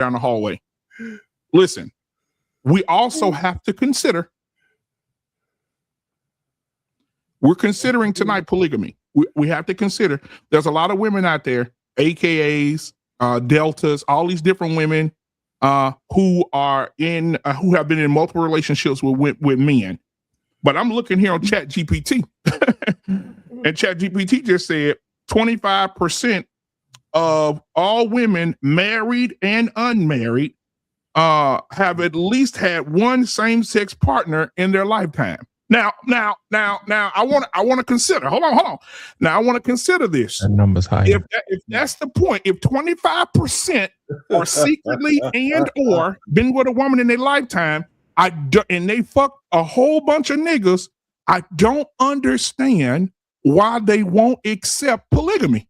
down the hallway. Listen, we also have to consider, we're considering tonight polygamy. We have to consider there's a lot of women out there, AKAs, deltas, all these different women who are in, who have been in multiple relationships with men. But I'm looking here on ChatGPT, and ChatGPT just said 25% of all women, married and unmarried, have at least had one same-sex partner in their lifetime. Now, I want to consider. Hold on. Now, I want to consider this. That number's high. If that's the point, if 25% are secretly and or been with a woman in their lifetime, and they fuck a whole bunch of niggas, I don't understand why they won't accept polygamy.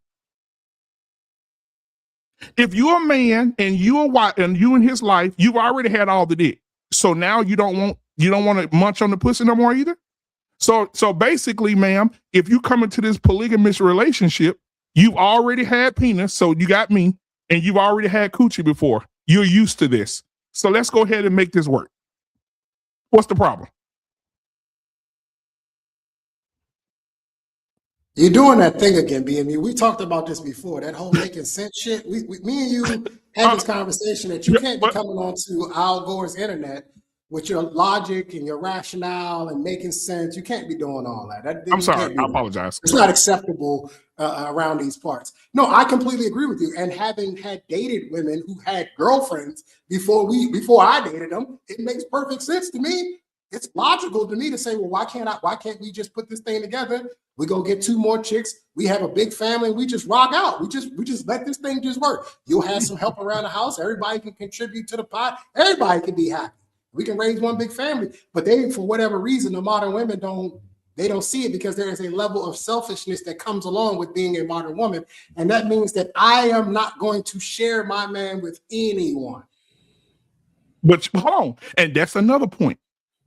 If you're a man and you're white and you in his life, you've already had all the dick. So now you don't want to munch on the pussy no more either. So basically, ma'am, if you come into this polygamous relationship, you've already had penis, so you got me, and you've already had coochie before. You're used to this. So let's go ahead and make this work. What's the problem? You're doing that thing again, BME. We talked about this before, that whole making sense shit. Me and you had this conversation that you can't be coming onto Al Gore's internet with your logic and your rationale and making sense. You can't be doing all that. I'm sorry. I apologize. It's not acceptable around these parts. No, I completely agree with you. And having had dated women who had girlfriends before I dated them, it makes perfect sense to me. It's logical to me to say, well, why can't we just put this thing together? We go get 2 more chicks. We have a big family. And we just rock out. We just let this thing just work. You'll have some help around the house. Everybody can contribute to the pot. Everybody can be happy. We can raise one big family. But they, for whatever reason, the modern women don't see it, because there is a level of selfishness that comes along with being a modern woman. And that means that I am not going to share my man with anyone. But hold on. And that's another point.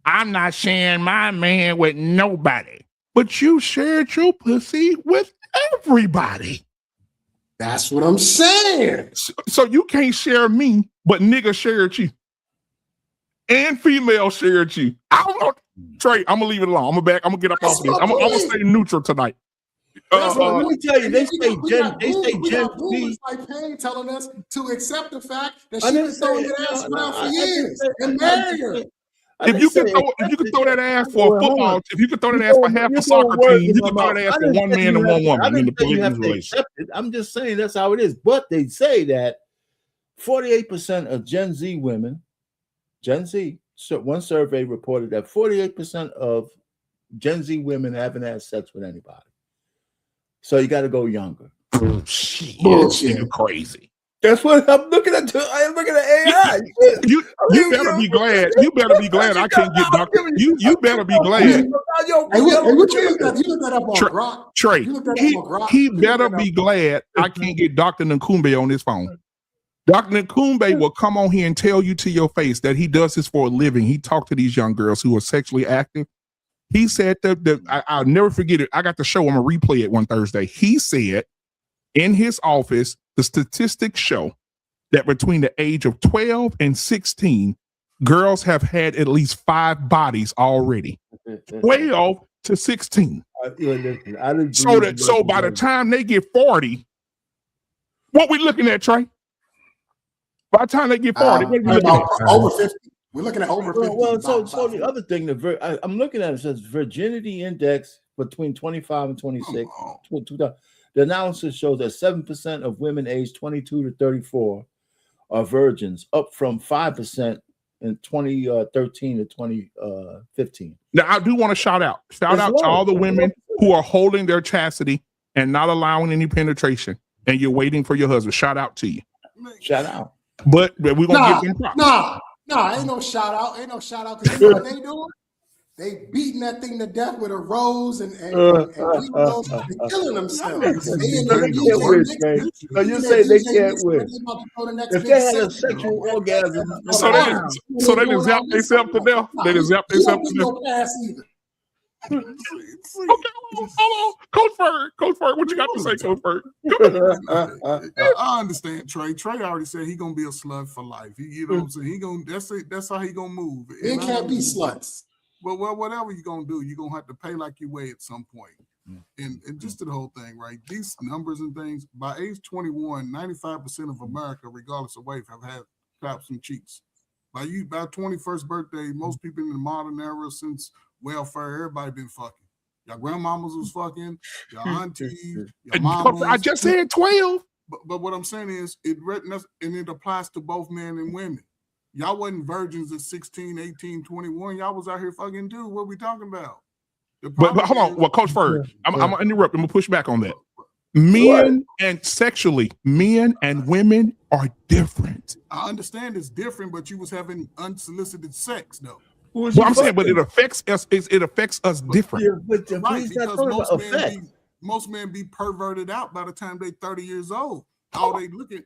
I'm not sharing my man with nobody. But you shared your pussy with everybody. That's what I'm saying. So you can't share me, but nigga shared you. And female shared you. Trey, I'm gonna leave it alone. I'm gonna get up off this. I'm gonna stay neutral tonight. Let me tell you, they say Gen Z. Like Payne telling us to accept the fact that she's been throwing that ass around for years and marry her. If you could throw that ass for a football, if you could throw that ass for half a soccer team, you could throw that ass for one man and one woman in the polygamous relationship. I'm just saying that's how it is. But they say that 48% of Gen Z women, so one survey reported that 48% of Gen Z women haven't had sex with anybody. So you got to go younger. Bullshit, you're crazy. That's what I'm looking at. I'm looking at AI. You better be glad. You better be glad I can't get Dr. You better be glad. Hey, what you looked that up on Grok? Trey, he better be glad I can't get Dr. Nkumbe on his phone. Dr. Nkumbe will come on here and tell you to your face that he does this for a living. He talked to these young girls who are sexually active. He said that I'll never forget it. I got the show. I'm going to replay it one Thursday. He said in his office, the statistics show that between the age of 12 and 16, girls have had at least 5 bodies already. 12 to 16. So by the time they get 40, what we looking at, Trey? By the time they get 40, what we looking at? Over 50. We're looking at over 50. Well, so the other thing, I'm looking at it says virginity index between 25 and 26. The analysis shows that 7% of women aged 22 to 34 are virgins, up from 5% in 2013 to 2015. Now, I do want to shout out to all the women who are holding their chastity and not allowing any penetration, and you're waiting for your husband. Shout out to you. Shout out. But we're going to give them props. Ain't no shout out. Ain't no shout out, because you know what they doing? They beating that thing to death with a rose and killing themselves. You say they can't win. If they had a sexual orgasm, so they didn't zap themselves to death. They didn't zap themselves to death. Hold on. Coach Ferg, what you got to say, Coach Ferg? I understand, Trey. Trey already said he gonna be a slut for life. You know what I'm saying? He gonna that's how he gonna move. Men can't be sluts. Well, whatever you gonna do, you're gonna have to pay like you weigh at some point. And just to the whole thing, right? These numbers and things, by age 21, 95% of America, regardless of weight, have had claps and cheeks. By 21st birthday, most people in the modern era since welfare, everybody been fucking. Your grandmamas was fucking, your aunties, your mamas. I just said 12. But what I'm saying is, it applies to both men and women. Y'all wasn't virgins at 16, 18, 21. Y'all was out here fucking too. What we talking about? But hold on. Well, Coach Ferg, I'm going to interrupt. I'm going to push back on that. Men and women are different. I understand it's different, but you was having unsolicited sex, though. Well, I'm saying, but it affects us. It affects us different. Yeah, right, because most men be perverted out by the time they 30 years old. All they look at,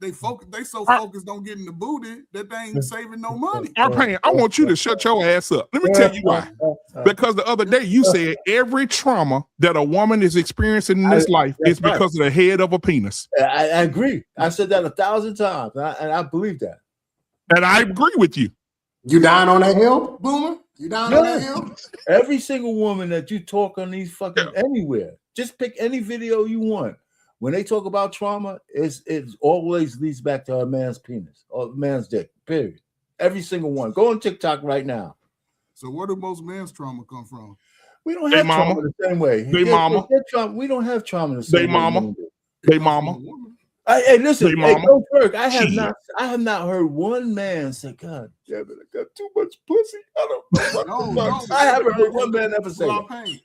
they so focused on getting the booty that they ain't saving no money. I want you to shut your ass up. Let me tell you why. Because the other day you said every trauma that a woman is experiencing in this life is because of the head of a penis. I agree. I said that 1,000 times, and I believe that. And I agree with you. You dying on that hill, Boomer? You dying on that hill? Every single woman that you talk on these fucking anywhere, just pick any video you want. When they talk about trauma, it always leads back to a man's penis or man's dick, period. Every single one. Go on TikTok right now. So where do most men's trauma come from? We don't have trauma the same way. We don't have trauma the same way. They mama. Hey, listen, hey, Coach Berg, I have not heard one man say, "God damn it, I got too much pussy." I don't know. I haven't heard one man ever say that.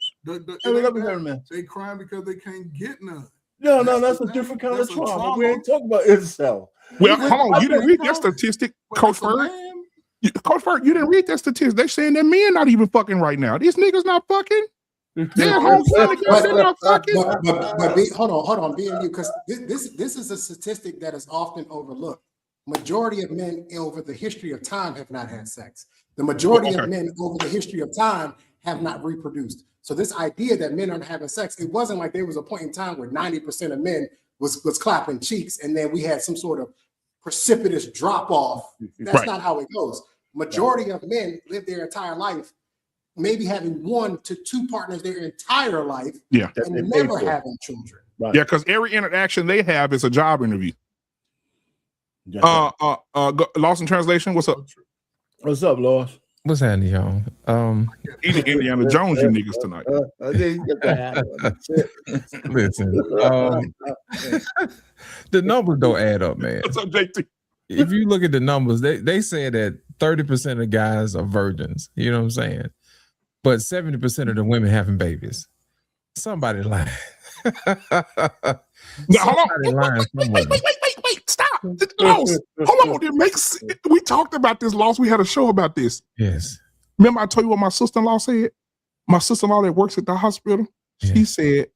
They crying because they can't get none. No, that's a different kind of trauma. We ain't talking about incel. Well, hold on. You didn't read that statistic, Coach Ferg. Coach Ferg, you didn't read that statistic. They're saying that men not even fucking right now. These niggas not fucking. They're home they're not fucking. But hold on, BNU, because this is a statistic that is often overlooked. Majority of men over the history of time have not had sex. The majority of men over the history of time have not reproduced. So this idea that men aren't having sex, it wasn't like there was a point in time where 90% of men was clapping cheeks and then we had some sort of precipitous drop off. That's not how it goes. Majority of men live their entire life maybe having 1 to 2 partners their entire life and never having children. Right. Yeah, because every interaction they have is a job interview. Lost in translation, what's up? What's up, Lost? What's happening, y'all? Eating Indiana Jones, you niggas tonight. Listen, the numbers don't add up, man. What's up, JT? If you look at the numbers, they say that 30% of guys are virgins. You know what I'm saying? But 70% of the women having babies. Somebody lying. Wait, stop. Lost. Hold on. We talked about this, Lost. We had a show about this. Yes. Remember I told you what my sister-in-law said? My sister-in-law that works at the hospital, she said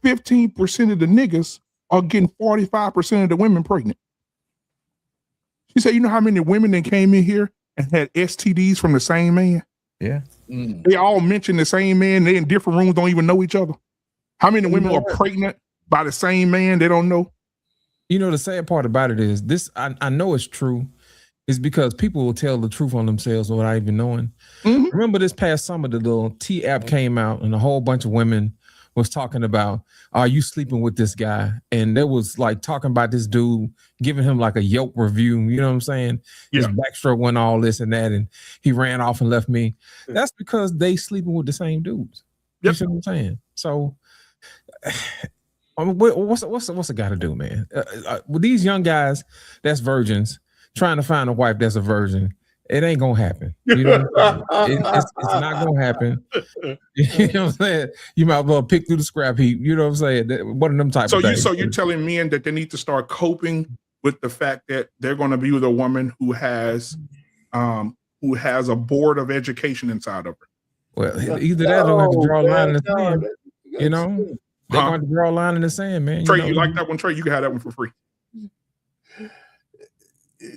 15% of the niggas are getting 45% of the women pregnant. She said, you know how many women that came in here and had STDs from the same man? Yeah. They all mention the same man. They in different rooms, don't even know each other. How many women are pregnant by the same man they don't know? You know, the sad part about it is this, I know it's true. It's because people will tell the truth on themselves without even knowing. Mm-hmm. Remember this past summer, the little T app came out and a whole bunch of women was talking about, are you sleeping with this guy? And there was like talking about this dude, giving him like a Yelp review. You know what I'm saying? Yeah. His backstroke went all this and that, and he ran off and left me. That's because they sleeping with the same dudes. Yep. You see what I'm saying? So I mean, what's a guy to do, man? With these young guys that's virgins trying to find a wife that's a virgin, it ain't gonna happen. You know, it's not gonna happen. You know what I'm saying? You might as well pick through the scrap heap. You know what I'm saying? One of them type of things. So you're telling men that they need to start coping with the fact that they're going to be with a woman who has a board of education inside of her. Well, either that or have to draw a line in the sand. You know, they're going to draw a line in the sand, man. Trey, you like that one, Trey? You can have that one for free.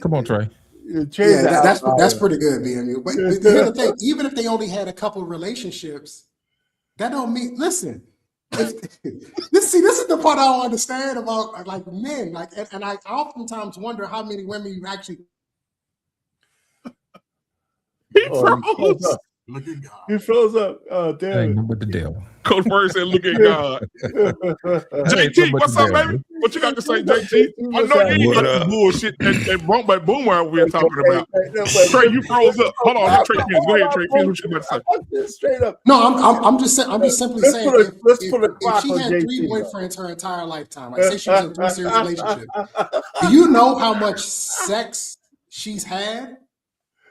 Come on, Trey. That's pretty good, BMU. But here's the thing: even if they only had a couple of relationships, that don't mean. Listen, this is the part I don't understand about like men. Like, and I oftentimes wonder how many women you actually. Look at God. He froze up. Oh, damn it. With the devil. Coach Bird said, look at God. JT, what's up, baby? What you got to say, JT? I know you ain't got the bullshit that Boomer we're talking about. Trey, you froze up. Hold on, Trey Pins. Go ahead, Trey Pins. What you about to say? Straight up. No, I'm just simply saying if she had 3 boyfriends her entire lifetime, like say she was in a 3 serious relationship, do you know how much sex she's had?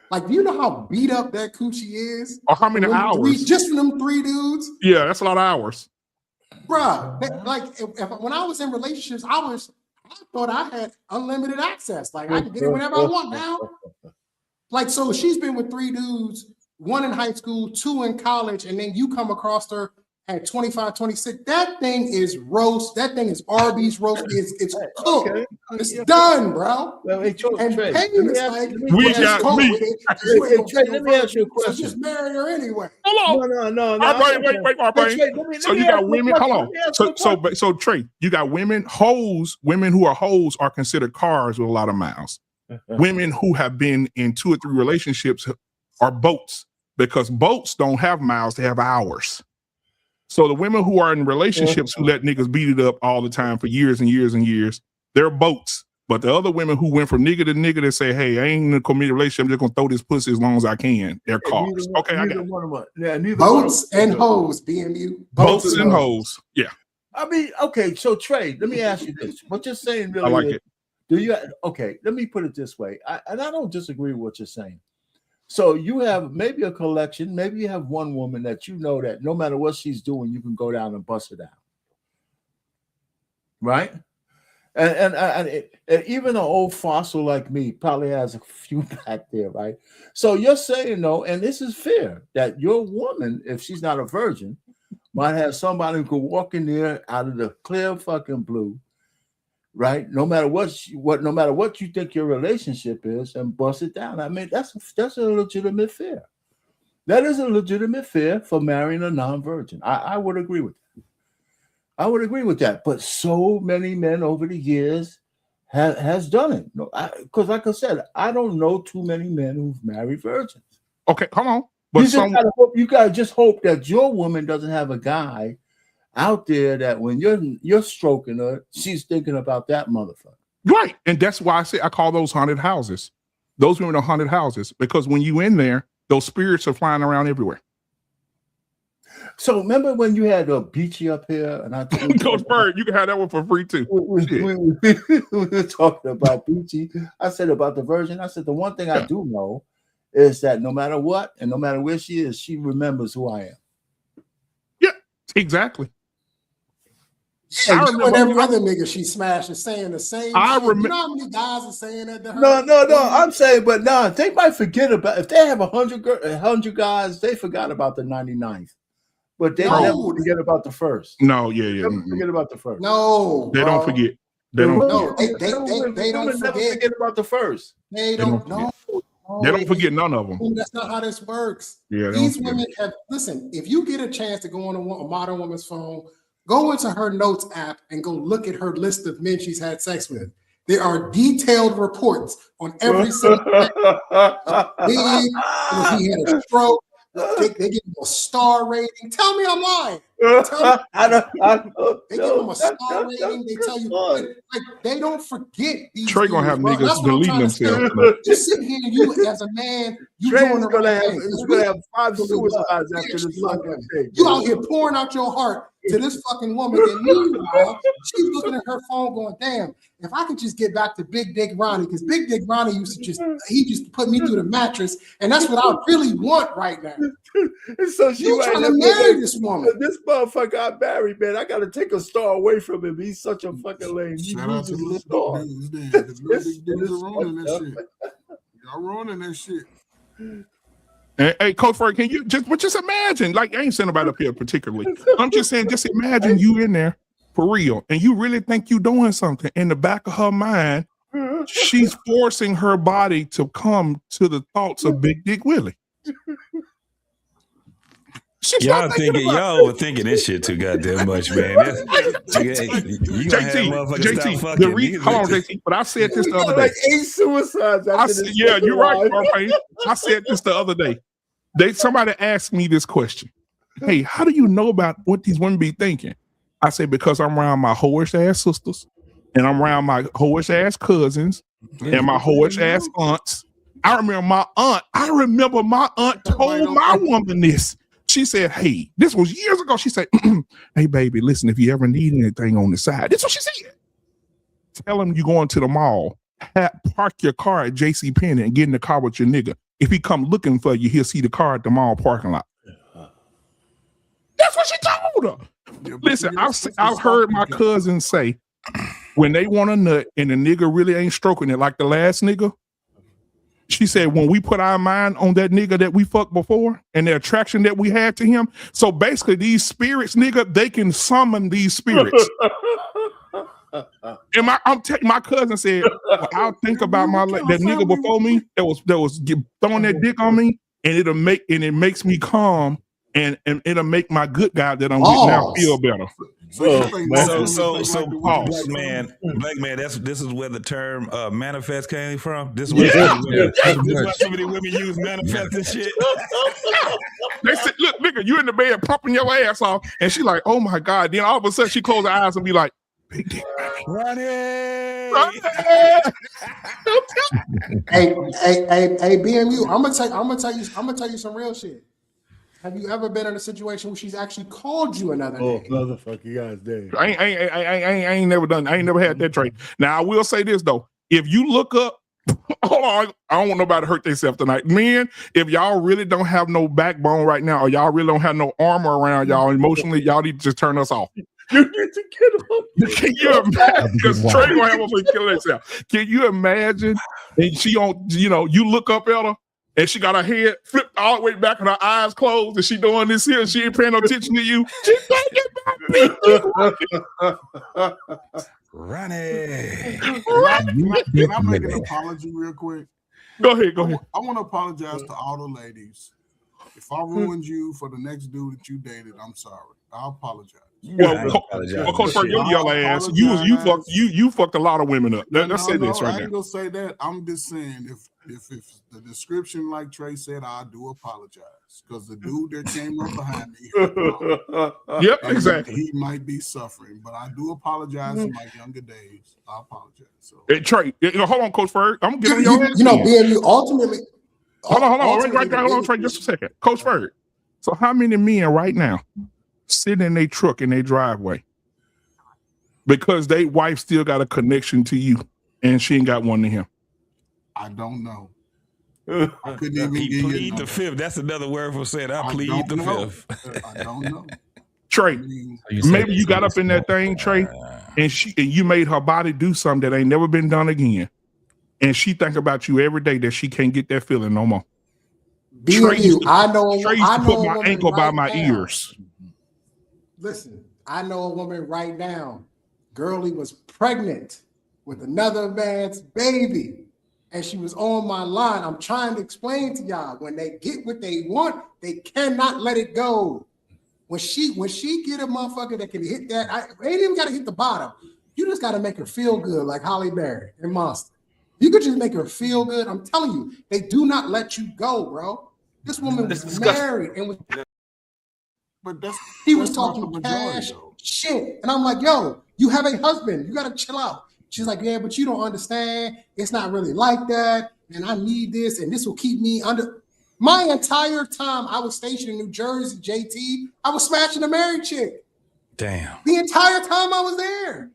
Like, do you know how beat up that coochie is? Or how many hours? Just from them 3 dudes? Yeah, that's a lot of hours. Bruh, when I was in relationships, I thought I had unlimited access. Like, I can get it whenever I want now. Like, so she's been with 3 dudes, 1 in high school, 2 in college, and then you come across her at 25, 26. That thing is roast. That thing is Arby's roast. It's cooked. Okay. It's done, bro. Well, hey, and pain is like, we got me. Let me ask you a question. So just marry her anyway. Hold on. No. Wait. So you got women. Hold on. So Trey, you got women, hoes. Women who are hoes are considered cars with a lot of miles. Women who have been in 2 or 3 relationships are boats, because boats don't have miles, they have hours. So the women who are in relationships who let niggas beat it up all the time for years and years and years, they're boats. But the other women who went from nigga to nigga that say, hey, I ain't in a committed relationship, I'm just gonna throw this pussy as long as I can. They're cars. Okay, I got it. Boats and hoes, BMU. Boats and hoes. Yeah. I mean, okay, so Trey, let me ask you this. What you're saying really I like it. Let me put it this way. I don't disagree with what you're saying. So you have maybe a collection, maybe you have one woman that you know that no matter what she's doing, you can go down and bust her down. Right? And even an old fossil like me probably has a few back there, right? So you're saying, though, and this is fair, that your woman, if she's not a virgin, might have somebody who could walk in there out of the clear fucking blue, right? No matter what you think your relationship is, and bust it down. I mean, that's a legitimate fear. That is a legitimate fear for marrying a non-virgin. I would agree with that. I would agree with that. But so many men over the years has done it. No, because like I said, I don't know too many men who've married virgins. Okay, come on. But you gotta just hope that your woman doesn't have a guy out there that when you're stroking her, she's thinking about that motherfucker. Right. And that's why I call those haunted houses. Those women are haunted houses, because when you in there, those spirits are flying around everywhere. So remember when you had a Beachy up here, and I Coach Bird, you can have that one for free too. We were talking about Beachy. I said about the virgin. I said the one thing I do know is that no matter what and no matter where she is, she remembers who I am. Yeah, exactly. Yeah, you and every other nigga she smashed is saying the same shit. You know how many guys are saying that to her? No. I'm saying, but they might forget about, if they have 100 guys, they forgot about the 99th. But they never forget about the first. No, yeah. Forget about the first. No, they don't forget. They don't forget about the first. They don't know. They don't forget none of them. That's not how this works. Yeah, these women have, listen, if you get a chance to go on a modern woman's phone, go into her notes app and go look at her list of men she's had sex with. There are detailed reports on every single if he had a stroke. They give him a star rating. Tell me I'm lying. They give him a star rating. They tell you, like, they don't forget these. Trey gonna have niggas deleting themselves. Just sitting here, you as a man, you doing the right thing. He's gonna have 5 suicides after this fucking thing. You out here pouring out your heart to this fucking woman, and meanwhile, she's looking at her phone going, damn, if I could just get back to Big Dick Ronnie, because Big Dick Ronnie used to just put me through the mattress, and that's what I really want right now. So you trying to marry this woman. This motherfucker got married, man. I gotta take a star away from him. He's such a fucking lame. Shout out to the little dudes, man. Because little dudes are ruining that shit. Y'all ruining that shit. Hey, Coach Ford, can you just imagine? Like, I ain't saying about up here particularly. I'm just saying, just imagine you in there for real, and you really think you doing something. In the back of her mind, she's forcing her body to come to the thoughts of Big Dick Willie. Y'all overthinking this shit too goddamn much, man. JT, hold on, JT. But I said this the other day. Like 8 suicides. Yeah, you're right, Carpain. I said this the other day. Somebody asked me this question. Hey, how do you know about what these women be thinking? I said, because I'm around my whorish ass sisters, and I'm around my whorish ass cousins, and my whorish ass aunts. I remember my aunt told my woman this. She said, hey, this was years ago. She said, hey, baby, listen, if you ever need anything on the side, this is what she said. Tell him you're going to the mall. Park your car at JCPenney and get in the car with your nigga. If he come looking for you, he'll see the car at the mall parking lot. That's what she told her. Listen, I've heard my cousins say when they want a nut and the nigga really ain't stroking it like the last nigga. She said, when we put our mind on that nigga that we fucked before and the attraction that we had to him. So basically these spirits, nigga, they can summon these spirits. And my cousin said, well, I'll think about that nigga before me that was throwing that dick on me, and it makes me calm, and it'll make my good guy that I'm with now feel better. Black man, this is where the term manifest came from. This is where so many women use manifest and shit. They said, look, nigga, you in the bed pumping your ass off, and she like, oh my God. Then all of a sudden she close her eyes and be like, big dick, Ronnie. Hey, BMU, I'm gonna tell you some real shit. Have you ever been in a situation where she's actually called you another name? Oh, motherfucker, you guys dead. I ain't never done. I ain't never had that trait. Now I will say this though: if you look up, hold on, I don't want nobody to hurt themselves tonight, men. If y'all really don't have no backbone right now, or y'all really don't have no armor around y'all emotionally, y'all need to just turn us off. You need to get off. Can you imagine? Because Trey gonna have to kill herself. Can you imagine? And she on, you look up at her. And she got her head flipped all the way back and her eyes closed, and she doing this here, and she ain't paying no attention to you. She thinking about me. Ronnie. Can I make an apology real quick? Go ahead. I want to apologize to all the ladies. If I ruined you for the next dude that you dated, I'm sorry. I apologize. Coach Fred, your yellow ass. You fucked a lot of women up. Let's say this right now. I ain't gonna say that. I'm just saying if the description, like Trey said, I do apologize because the dude that came up behind me, yep, exactly. He might be suffering, but I do apologize in my younger days. I apologize. So, hey, Trey, hold on, Coach Fred. I'm giving your ass. BMU ultimately. Hold on, Trey, just a second, Coach Fred. So, how many men right now sit in their truck in their driveway because they wife still got a connection to you and she ain't got one to him? I don't know. I couldn't even plead the fifth. That's another word for saying I plead the fifth. I don't know. Trey, maybe you got up in that thing, Trey, and you made her body do something that ain't never been done again. And she think about you every day that she can't get that feeling no more. Trey used to put my ankle by my ears. Listen, I know a woman right now. Girlie was pregnant with another man's baby, and she was on my line. I'm trying to explain to y'all, when they get what they want, they cannot let it go. When she get a motherfucker that can hit that, they ain't even got to hit the bottom. You just got to make her feel good, like Holly Berry and Monster. You could just make her feel good. I'm telling you, they do not let you go, bro. This woman was married and was. But he was talking cash shit. And I'm like, yo, you have a husband. You got to chill out. She's like, yeah, but you don't understand. It's not really like that. And I need this. And this will keep me under. My entire time I was stationed in New Jersey, JT, I was smashing a married chick. Damn. The entire time I was there.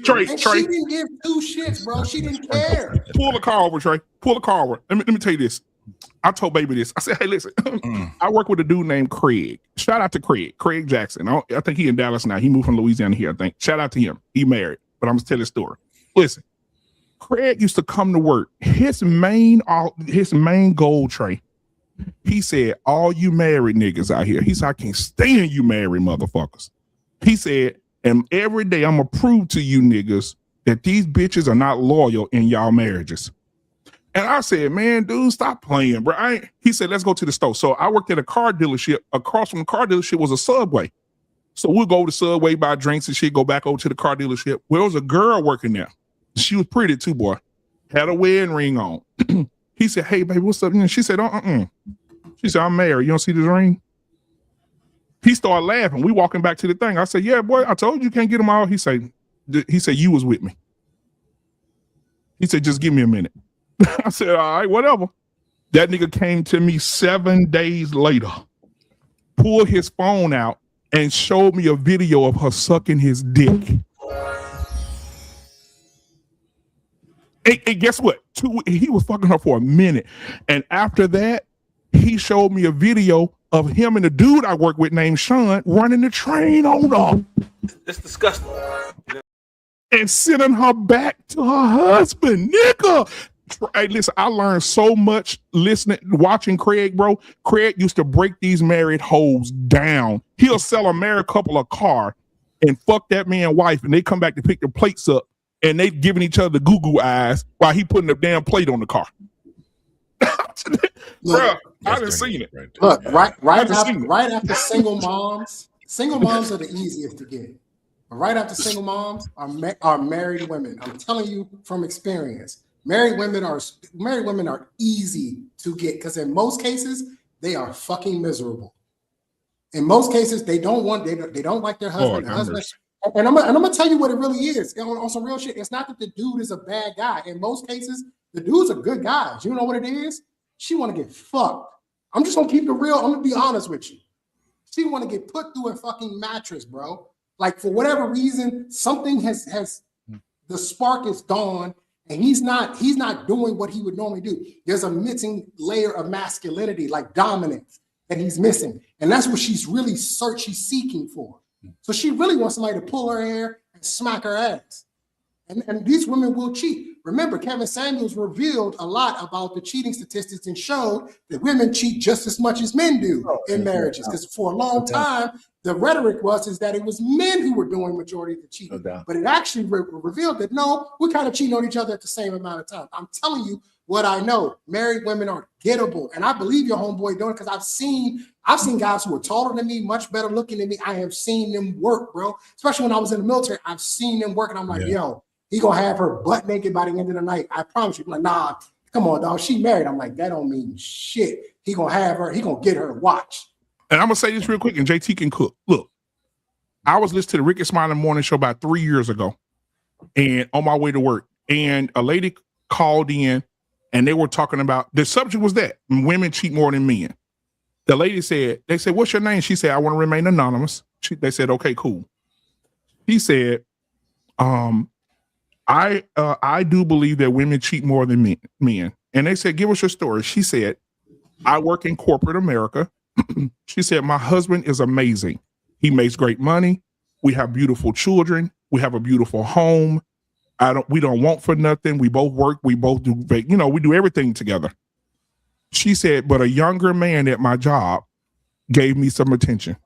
Trey. She didn't give two shits, bro. She didn't care. Pull the car over, Trey. Pull the car over. Let me tell you this. I told baby this. I said, hey, listen, I work with a dude named Craig. Shout out to Craig Jackson. I think he in Dallas now. He moved from Louisiana here, I think. Shout out to him. He married, but I'm going to tell his story. Listen, Craig used to come to work. His main goal, Trey, he said, all you married niggas out here, he said, I can't stand you married motherfuckers. He said, and every day I'm going to prove to you niggas that these bitches are not loyal in y'all marriages. And I said, man, dude, stop playing, bro. He said, let's go to the store. So I worked at a car dealership. Across from the car dealership was a Subway. So we'll go to Subway, buy drinks and shit, go back over to the car dealership. Well, there was a girl working there. She was pretty too, boy. Had a wedding ring on. He said, hey, baby, what's up? And she said, She said, I'm married. You don't see this ring? He started laughing. We walking back to the thing. I said, yeah, boy, I told you can't get them all. He said, you was with me. He said, just give me a minute. I said, all right, whatever. That nigga came to me 7 days later, pulled his phone out, and showed me a video of her sucking his dick. And guess what? He was fucking her for a minute. And after that, he showed me a video of him and the dude I work with named Sean running the train on her. It's disgusting. And sending her back to her husband, nigga. Hey, listen, I learned so much watching Craig, bro. Craig used to break these married hoes down. He'll sell a married couple a car and fuck that man's wife, and they come back to pick the plates up, and they giving each other the goo-goo eyes while he putting the damn plate on the car. Bro, I done seen it. Look, right after single moms are the easiest to get. But right after single moms are married women. I'm telling you from experience. Married women are easy to get because in most cases they are fucking miserable. In most cases they don't like their husband. And I'm gonna tell you what it really is on some real shit. It's not that the dude is a bad guy. In most cases, the dudes are good guys. You know what it is? She want to get fucked. I'm just gonna keep it real. I'm gonna be honest with you. She want to get put through a fucking mattress, bro. Like for whatever reason, something has the spark is gone, and he's not doing what he would normally do. There's a missing layer of masculinity, like dominance, that he's missing, and that's what she's really she's seeking for. So she really wants somebody to pull her hair and smack her ass. And these women will cheat. Remember, Kevin Samuels revealed a lot about the cheating statistics and showed that women cheat just as much as men do in marriages. Because for a long time, the rhetoric was that it was men who were doing majority of the cheating. But it actually revealed that no, we're kind of cheating on each other at the same amount of time. I'm telling you what I know. Married women are gettable. And I believe your homeboy doing it because I've seen guys who are taller than me, much better looking than me. I have seen them work, bro. Especially when I was in the military, I've seen them work. And I'm like, yo, he gonna have her butt naked by the end of the night. I promise you. I'm like, nah, come on, dog. She married. I'm like, that don't mean shit. He gonna have her. He gonna get her. Watch. And I'm gonna say this real quick, and JT can cook. Look, I was listening to the Ricky Smiley Morning Show about 3 years ago, and on my way to work, and a lady called in, and they were talking about the subject was that women cheat more than men. The lady said, they said, "What's your name?" She said, "I want to remain anonymous." They said, "Okay, cool." He said, I do believe that women cheat more than men. And they said, "Give us your story." She said, "I work in corporate America." She said, "My husband is amazing. He makes great money. We have beautiful children. We have a beautiful home. We don't want for nothing. We both work. We both do, we do everything together." She said, "But a younger man at my job gave me some attention."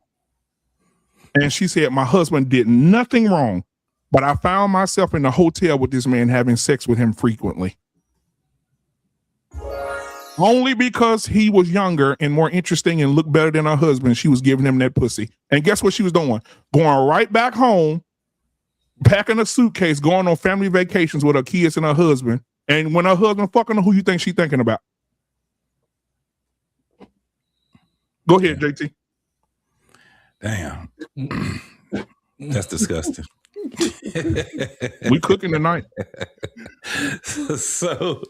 And she said, "My husband did nothing wrong, but I found myself in the hotel with this man having sex with him frequently. Only because he was younger and more interesting and looked better than her husband, she was giving him that pussy." And guess what she was doing? Going right back home, packing a suitcase, going on family vacations with her kids and her husband. And when her husband fucking her, who you think she's thinking about? Go ahead, JT. Damn. That's disgusting. We cooking tonight. So,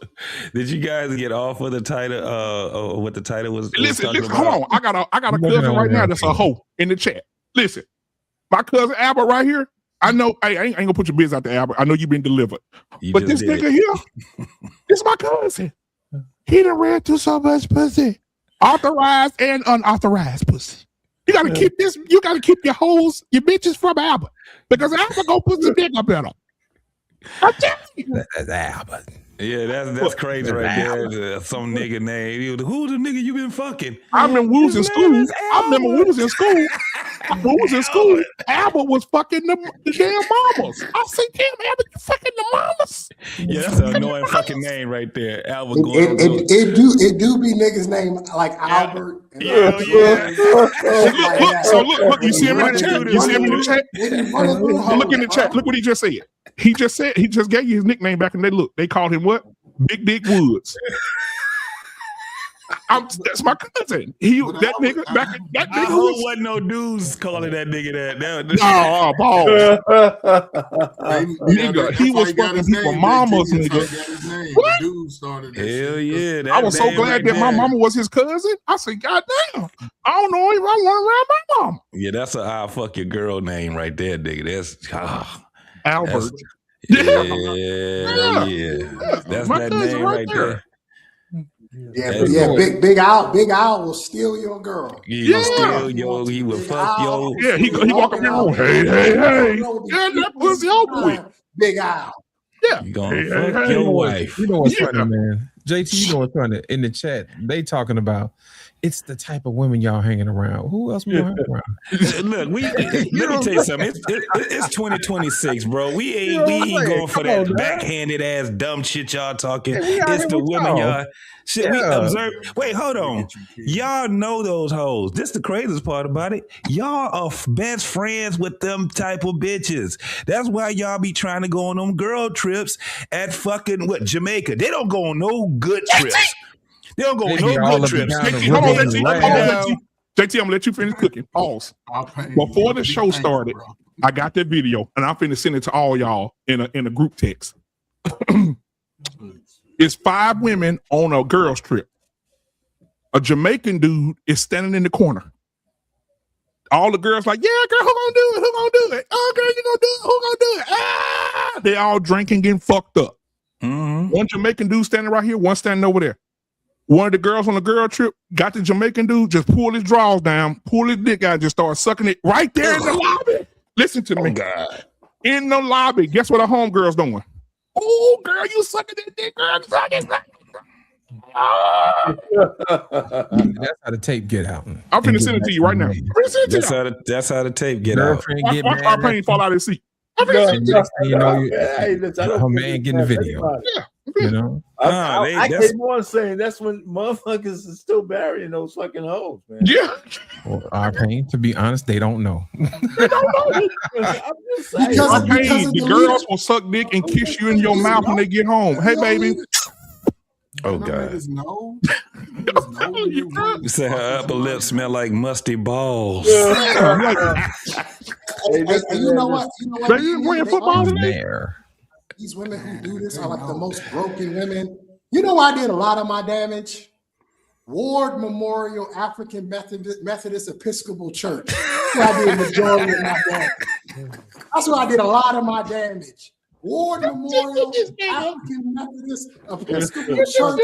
did you guys get off of the title? Or what the title was? Listen. Hold on. I got a cousin right now that's a hoe in the chat. Listen, my cousin Albert right here. I know. I ain't gonna put your biz out there, Albert. I know you've been delivered. But this nigga here, this is my cousin. He done ran through so much pussy, authorized and unauthorized pussy. You gotta keep this. You gotta keep your hoes, your bitches from Albert, because Albert gonna put some dick up in them. That's Albert. Yeah, that's crazy right there. Some nigga name. Who the nigga you been fucking? I remember we was in school. I remember we was in school. we was in school, Albert was fucking the damn mamas. I said, damn, Albert, you fucking the mamas. Yeah, that's an annoying fucking name right there. Albert It do be niggas named like Albert. Yeah. So look, you see him in the chat. You see him in the chat. Look in the chat. Look what he just said. He just gave you his nickname back in the day. Look, they called him what? Big Dick Woods. That's my cousin. That nigga who wasn't no dudes calling that nigga that. No, balls. He was fucking people mamas, nigga. What? Dude started that Hell shit. yeah. I was so glad that my mama was his cousin. I said, God damn, I don't know if I want around my mom. Yeah, that's a I'll fuck your girl name right there, nigga. That's Albert. Yeah. That's My that cousin name right there. Big Al will steal your girl. He will fuck yo. Yeah, he walk up in the room. Hey. Yeah, that pussy over with. Big Al. Yeah. You gonna fuck your wife. You know what's funny, man? JT, you know what's funny? In the chat, they talking about it's the type of women y'all hanging around. Who else we hang around? Look, let me tell you something. It's 2026, bro. We ain't going for that backhanded ass dumb shit y'all talking. It's the women y'all. Shit, we observe. Wait, hold on. Y'all know those hoes. This the craziest part about it. Y'all are best friends with them type of bitches. That's why y'all be trying to go on them girl trips at fucking Jamaica. They don't go on no good trips. They don't go on no good trips. Hold on, JT, I'm gonna let you finish cooking. Pause. Before the show started, I got that video, and I'm finna send it to all y'all in a group text. It's 5 women on a girls trip. A Jamaican dude is standing in the corner. All the girls like, yeah, girl, who gonna do it? Who gonna do it? Oh, girl, you gonna do it? Who gonna do it? Ah! They all drinking, getting fucked up. Mm-hmm. One Jamaican dude standing right here, one standing over there. One of the girls on the girl trip got the Jamaican dude, just pull his drawers down, pull his dick out, just start sucking it right there in the lobby. Listen to me. God. In the lobby, guess what our homegirl's doing? Oh, girl, you sucking that dick, girl. Suck it. That's how the tape get out. I'm finna send it to you right now. That's how the tape get out. Watch our pain fall out of his seat. You know, her man getting the video. Yeah. You know, I keep on saying that's when motherfuckers is still burying those fucking hoes, man. Yeah. Well, our pain, to be honest, they don't know. They don't know. I'm just saying. Our pain, the girls will suck dick and kiss you in your mouth when they get home. Hey, baby. Oh God! No. You say her upper lip smell like musty balls. You know what? You wearing football today? These women who do this are like the most broken women. You know, I did a lot of my damage. Ward Memorial African Methodist Episcopal Church. That's where I did the majority of my damage. That's where I did a lot of my damage. Ward Memorial African Methodist Episcopal Church.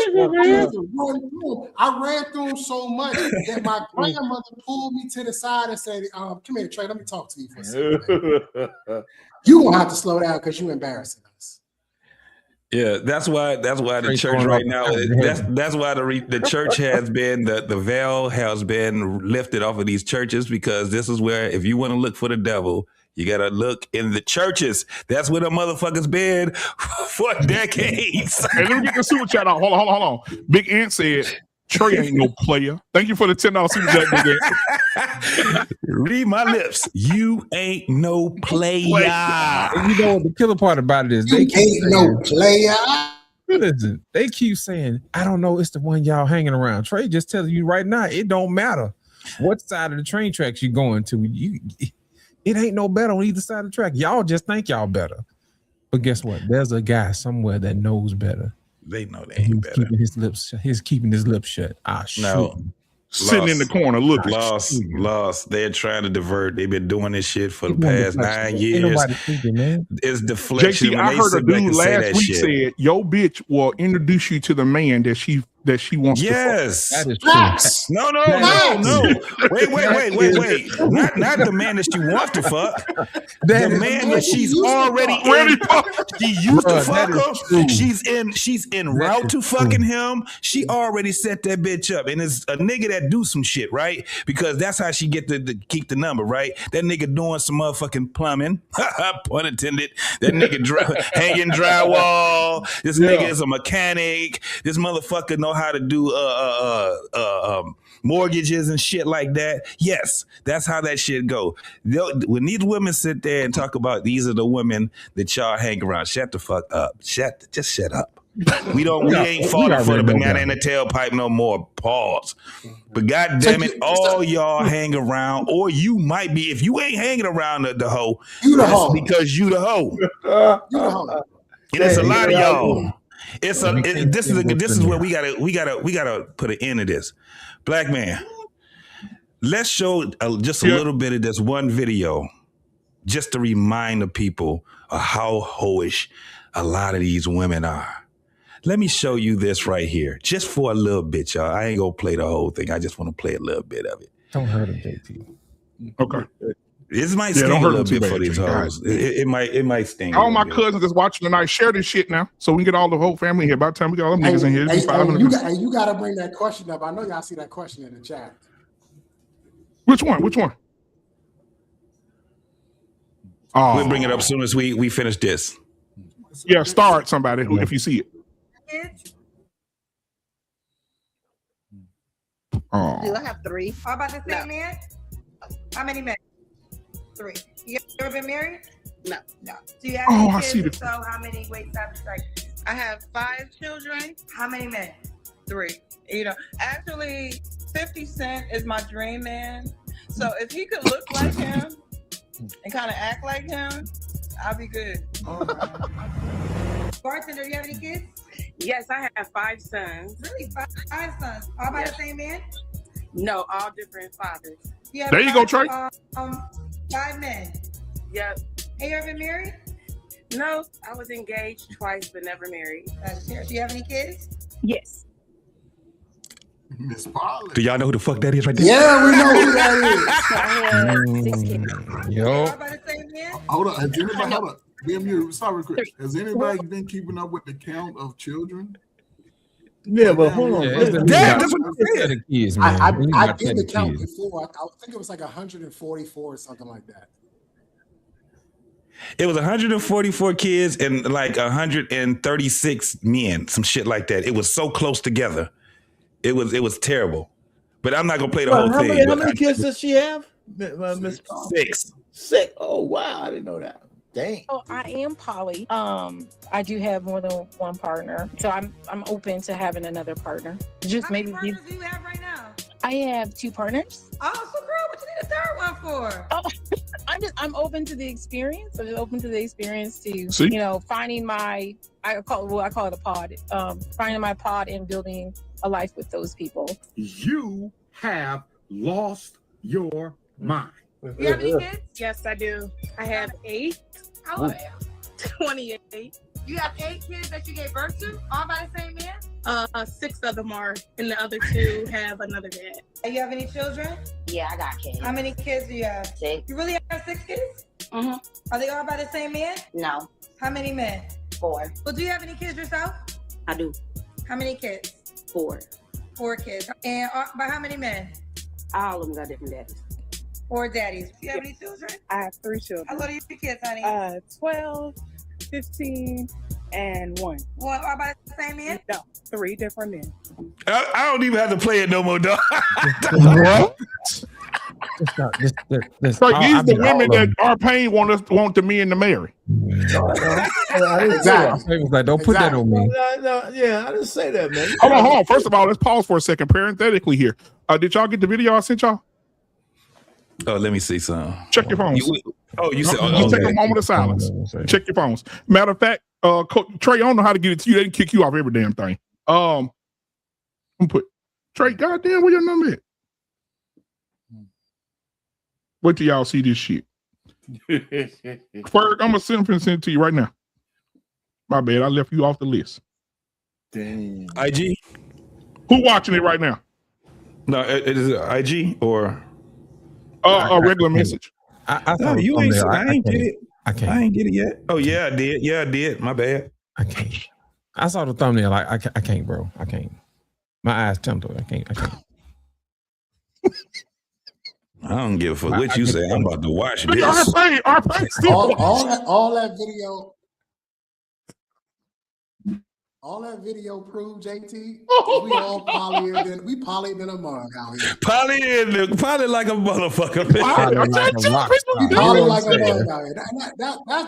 I ran through them so much that my grandmother pulled me to the side and said, come here, Trey, let me talk to you for a second. You gonna have to slow down because you're embarrassing us. Yeah, that's why the church right now. That's why the church has been the veil has been lifted off of these churches, because this is where, if you want to look for the devil, you gotta look in the churches. That's where the motherfuckers been for decades. Hey, let me get the super chat out. Hold on. Big Ant said, Trey ain't no player. Thank you for the $10 super chat, Big Ant. Read my lips. You ain't no player. And you know what the killer part about it is? You ain't no player. Listen, they keep saying, I don't know, it's the one y'all hanging around. Trey just telling you right now, it don't matter what side of the train tracks you going to. It ain't no better on either side of the track. Y'all just think y'all better. But guess what? There's a guy somewhere that knows better. They know they ain't better. He's keeping his lips shut. No. Sitting in the corner looking. Lost. They're trying to divert. They've been doing this shit for the past 9 years. Ain't nobody thinking, man. It's deflection. JT, I heard a dude last week said, your bitch will introduce you to the man that she that she wants to fuck. Yes. That is true. Facts. No. Wait. Not the man that she wants to fuck. The man that she's already in. She used to fuck him. She's en route to fucking him. She already set that bitch up. And it's a nigga that do some shit, right? Because that's how she get to keep the number, right? That nigga doing some motherfucking plumbing. Pun intended. That nigga hanging drywall. This nigga is a mechanic. This motherfucker know how to do mortgages and shit like that. Yes, that's how that shit go. When these women sit there and talk about these are the women that y'all hang around, shut the fuck up. Just shut up. We ain't falling for the banana in the tailpipe no more. Pause. But God damn it, all y'all hang around, or you might be. If you ain't hanging around the hoe, You the hoe. because you the hoe. You the hoe. And it's a lot of y'all. This is where we gotta put an end to this. Black man, let's show just a little bit of this one video, just to remind the people of how hoish a lot of these women are. Let me show you this right here, just for a little bit, y'all. I ain't gonna play the whole thing. I just want to play a little bit of it. Don't hurt him, JT. Okay. This might sting a little bit for these hoes. It might sting. All my cousins that's watching tonight, share this shit now, so we can get all the whole family here. By the time we get all them niggas in here, you got to bring that question up. I know y'all see that question in the chat. Which one? Oh, We'll bring it up as soon as we finish this. Yeah, start somebody if you see it. Oh. Do I have 3? How about the same man? How many men? 3. You ever been married? No. Do you have any kids? So how many I have 5 children. How many men? 3. Actually, 50 Cent is my dream man. So if he could look like him and kind of act like him, I'll be good. Bartender, do you have any kids? Yes, I have 5 sons. Really? 5 sons. All by the same man? No, all different fathers. There you go, Trey. 5 men. Yep. Have you ever been married? No, I was engaged twice, but never married. Do you have any kids? Yes. Miss Polly. Do y'all know who the fuck that is right there? Yeah, we know who that is. 6 kids. Yo. All by the same man? Hold on. Stop real quick. Has anybody been keeping up with the count of children? Yeah, but hold on. That's what I'm saying. Kids, man. I did the count before. I think it was like 144 or something like that. It was 144 kids and like 136 men, some shit like that. It was so close together. It was terrible. But I'm not gonna play the whole thing. How many kids does she have? Miss 6. 6. Oh wow, I didn't know that. Dang. Oh, I am poly. I do have more than one partner, so I'm open to having another partner. Just How maybe. many partners do you have right now? I have 2 partners. Oh, so girl, what you need a third one for? Oh, I'm open to the experience. I'm just open to the experience to See? finding my I call it a pod. Finding my pod and building a life with those people. You have lost your mind. You have any kids? Yes, I do. I have 8. How old are you? 28. You have 8 kids that you gave birth to, all by the same man? 6 of them are, and the other 2 have another dad. Do you have any children? Yeah, I got kids. How many kids do you have? 6. You really have 6 kids? Mm-hmm. Are they all by the same man? No. How many men? 4. Well, do you have any kids yourself? I do. How many kids? 4. 4 kids. And by how many men? All of them got different daddies. 4 daddies. Do you have any children? I have 3 children. How old are your kids, honey? 12, 15, and 1. All by the same man? No, 3 different men. I don't even have to play it no more, dog. What? So these the women that our pain want the men to marry. Exactly. It was like, don't put that on me. Yeah, I didn't say that, man. Hold on. First of all, let's pause for a second. Parenthetically here. Did y'all get the video I sent y'all? Oh, let me see some. Check your phones. You said Just take a moment of silence. Check your phones. Matter of fact, Trey, I don't know how to get it to you. They didn't kick you off every damn thing. I'm put Trey, goddamn, where your number at? Wait till y'all see this shit. Ferg, I'm gonna send it to you right now. My bad, I left you off the list. Damn. IG. Who watching it right now? No, is it IG or a regular message? I no, you ain't. I ain't get it. I can't. I ain't get it yet. Oh yeah, I did. Yeah, I did. My bad. I can't. I saw the thumbnail. I can't, bro. I can't. My eyes temple. I can't. I don't give a fuck what you say. I'm about to watch this. All that video proved, JT, we all poly than a mug out here. Poly like a motherfucker. Poly like a mug out here.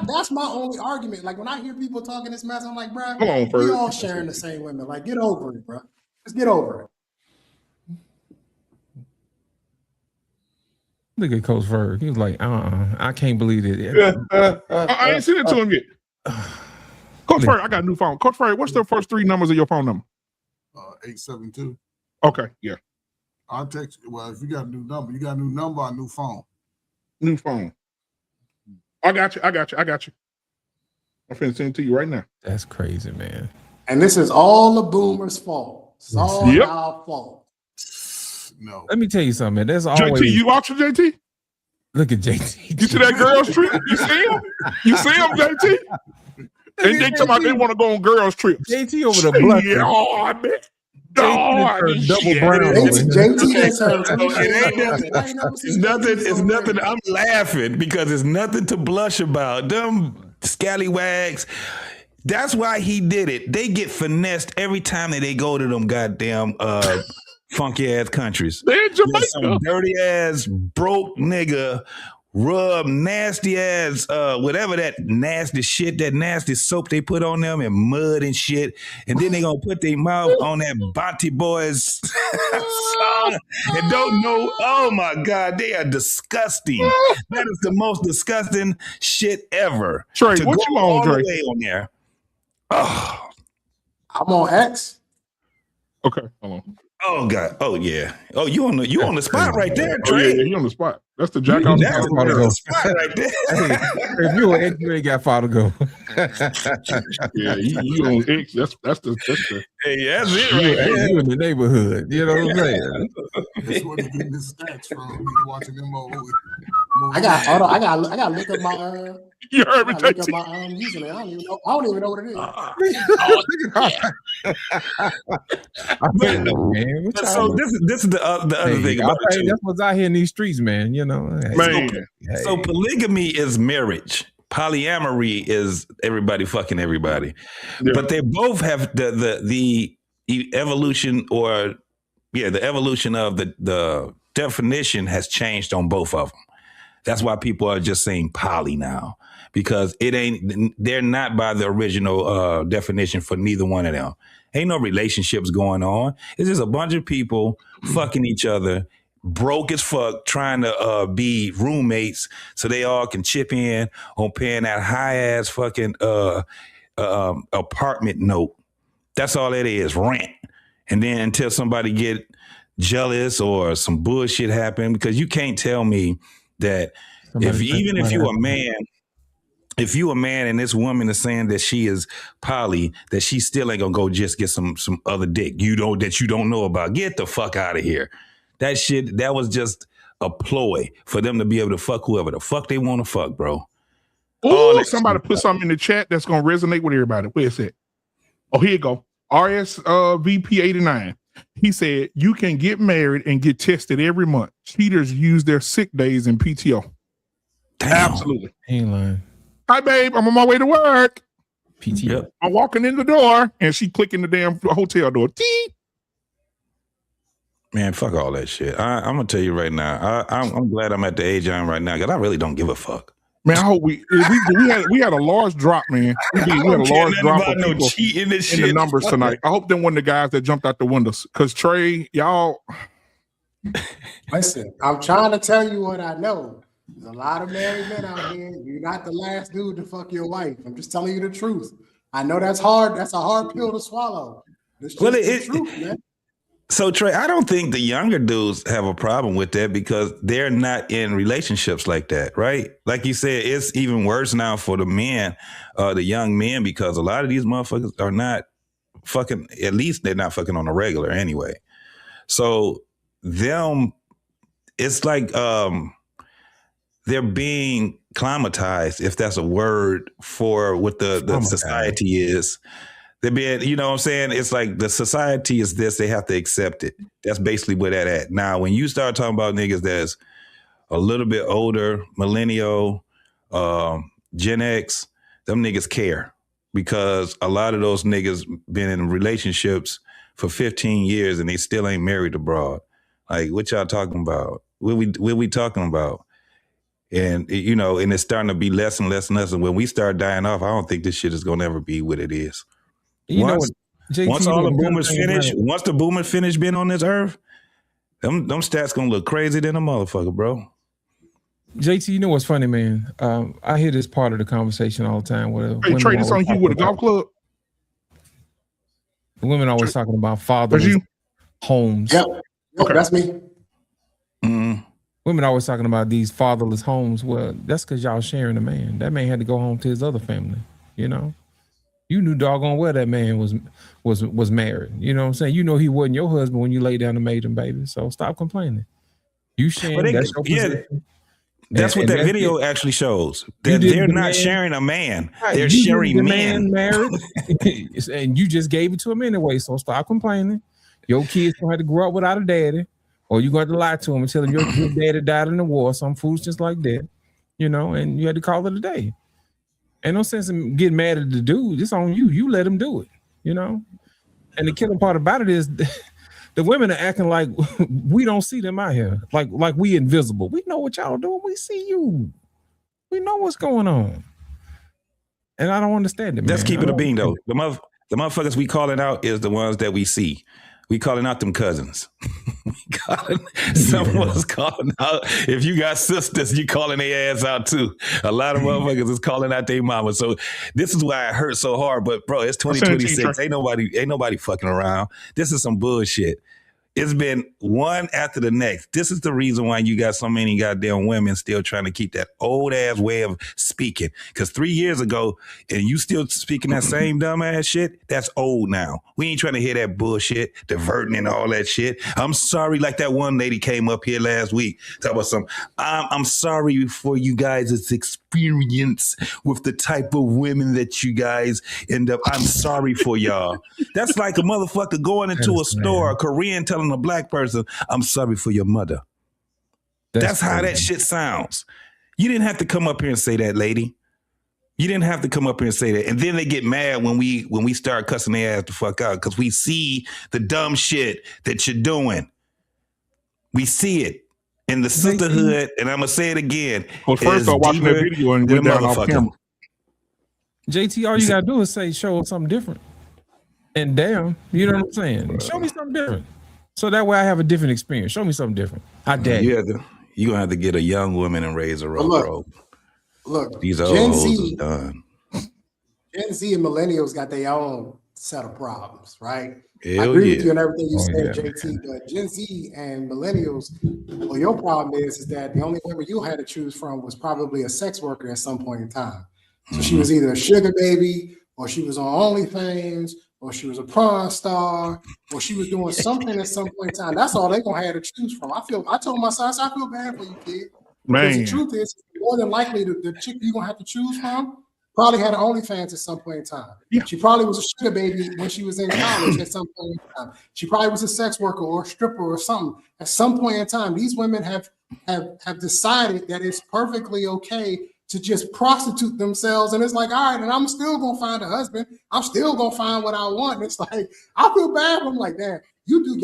That's my only argument. Like when I hear people talking this mess, I'm like, bro, we all sharing the same women. Like, get over it, bro. Just get over it. Look at Coach Ferg. He was like, I can't believe it. I ain't seen it to him yet. Coach Ferg, I got a new phone. Coach Ferg, what's the first 3 numbers of your phone number? 872. Okay, yeah. I'll text you. Well, if you got a new number, or a new phone. New phone. I got you. I'm finna send it to you right now. That's crazy, man. And this is all the boomers' fault. It's all our fault. No. Let me tell you something, man. There's always JT, you watching JT? Look at JT. You see that girls trip? You see him? You see him, JT? And they talking about they want to go on girls trips. JT over the bluff. Yeah, oh, I bet. Double brown. It's nothing. I'm laughing because it's nothing to blush about. Them scallywags. That's why he did it. They get finessed every time that they go to them goddamn funky ass countries. They're in Jamaica. Some dirty ass broke nigga. Rub nasty ass, whatever that nasty shit, that nasty soap they put on them and mud and shit. And then they gonna put their mouth on that Bonty Boys song and don't know. Oh my God, they are disgusting. That is the most disgusting shit ever. Trey, what you on, Trey? On there. Oh. I'm on X. Okay, hold on. Oh God. Oh yeah. Oh, you on the spot right there, Trey. Oh, yeah, you on the spot. That's the jack off the spot right there. If you on X, you ain't got far to go. Yeah, you on X. That's the. Hey, that's it right there. You in the neighborhood. You know what I'm saying? That's where they getting the stats from. He's watching them old. I got to look at my. You heard me. Look at my username. I don't even know what it is. So this is the other thing about it. That's what's out here in these streets, man. You know, man. So polygamy is marriage. Polyamory is everybody fucking everybody. Yeah. But they both have the evolution, or the evolution of the definition has changed on both of them. That's why people are just saying poly now, because they're not by the original definition for neither one of them. Ain't no relationships going on. It's just a bunch of people fucking each other, broke as fuck, trying to be roommates so they all can chip in on paying that high ass fucking apartment note. That's all it is, rent. And then until somebody get jealous or some bullshit happen, because you can't tell me that if you a man and this woman is saying that she is poly, that she still ain't gonna go just get some other dick that you don't know about. Get the fuck out of here. That shit, that was just a ploy for them to be able to fuck whoever the fuck they want to fuck, bro. Oh, somebody put something in the chat that's gonna resonate with everybody. Where is it? Oh, here you go. RSVP89. He said, you can get married and get tested every month. Cheaters use their sick days in PTO. Damn. Absolutely. Ain't lying. Hi, babe. I'm on my way to work. PTO. Yep. I'm walking in the door and she clicking the damn hotel door. Tee. Man, fuck all that shit. I'm gonna tell you right now. I'm glad I'm at the age I'm right now, because I really don't give a fuck. Man, I hope we had a large drop, man. We had a large drop of people in the numbers tonight. I hope them one of the guys that jumped out the windows. Because Trey, y'all. Listen, I'm trying to tell you what I know. There's a lot of married men out here. You're not the last dude to fuck your wife. I'm just telling you the truth. I know that's hard. That's a hard pill to swallow. It's just the truth, man. So Trey, I don't think the younger dudes have a problem with that, because they're not in relationships like that, right? Like you said, it's even worse now for the men, the young men, because a lot of these motherfuckers are not fucking, at least they're not fucking on a regular anyway. So them, it's like they're being climatized, if that's a word for what the society is. They're being, you know what I'm saying? It's like the society is this, they have to accept it. That's basically where that at. Now, when you start talking about niggas that's a little bit older, millennial, Gen X, them niggas care. Because a lot of those niggas been in relationships for 15 years and they still ain't married abroad. Like, what y'all talking about? What we talking about? And, you know, and it's starting to be less and less and less. And when we start dying off, I don't think this shit is going to ever be what it is. Once all the boomers finish, once the boomers finish being on this earth, them stats going to look crazy than a motherfucker, bro. JT, you know what's funny, man? I hear this part of the conversation all the time. Where hey, Trey, this on you with a golf club? The women always talking about fatherless homes. Yep. Okay, that's me. Women always talking about these fatherless homes. Well, that's because y'all sharing a man. That man had to go home to his other family. You know, you knew doggone well that man was married. You know what I'm saying? You know he wasn't your husband when you laid down and made him, baby. So stop complaining. You sharing that's your position. That's what that video actually shows. That they're not sharing a man. They're sharing men. Married, and you just gave it to him anyway. So stop complaining. Your kids gonna have to grow up without a daddy, or you got to lie to him and tell him your daddy died in the war. Some fools just like that, you know. And you had to call it a day. Ain't no sense in getting mad at the dude. It's on you. You let him do it, you know. And the killing part about it is. The women are acting like we don't see them out here, like we invisible. We know what y'all doing. We see you. We know what's going on. And I don't understand it. Let's keep it a bean though. The motherfuckers we calling out is the ones that we see. We calling out them cousins. Someone's calling out. If you got sisters, you calling their ass out too. A lot of motherfuckers is calling out their mama. So this is why it hurts so hard. But bro, it's 2026. Ain't nobody fucking around. This is some bullshit. It's been one after the next. This is the reason why you got so many goddamn women still trying to keep that old ass way of speaking. Because 3 years ago, and you still speaking that same dumb ass shit, that's old now. We ain't trying to hear that bullshit, diverting and all that shit. I'm sorry, like that one lady came up here last week, talking about some, I'm sorry for you guys' experience with the type of women that you guys end up, I'm sorry for y'all. That's like a motherfucker going into a store, a Korean telling a black person, I'm sorry for your mother. That's how that shit sounds. You didn't have to come up here and say that, lady. You didn't have to come up here and say that. And then they get mad when we start cussing their ass the fuck out because we see the dumb shit that you're doing. We see it in the sisterhood, and I'm going to say it again. Well, first I watching that video and went down off camera. JT, all you got to do is say, show us something different. And damn, you know what I'm saying? Show me something different. So that way I have a different experience. Show me something different. I dare you. You're going to have to get a young woman and raise her up, bro. Look, these old hoes is done. Gen Z and millennials got their own set of problems, right? Hell I agree with yeah. you and everything you said, JT, but Gen Z and millennials, well, your problem is that the only woman you had to choose from was probably a sex worker at some point in time. So she was either a sugar baby, or she was on OnlyFans, or she was a porn star, or she was doing something at some point in time. That's all they're gonna have to choose from. I told my son, I feel bad for you, kid. Because the truth is, more than likely, the chick you're gonna have to choose from probably had an OnlyFans at some point in time. Yeah. She probably was a sugar baby when she was in college at some point in time. She probably was a sex worker or a stripper or something at some point in time. These women have decided that it's perfectly okay to just prostitute themselves, and it's like, all right, and I'm still gonna find a husband. I'm still gonna find what I want. And it's like, I feel bad. I'm like, man,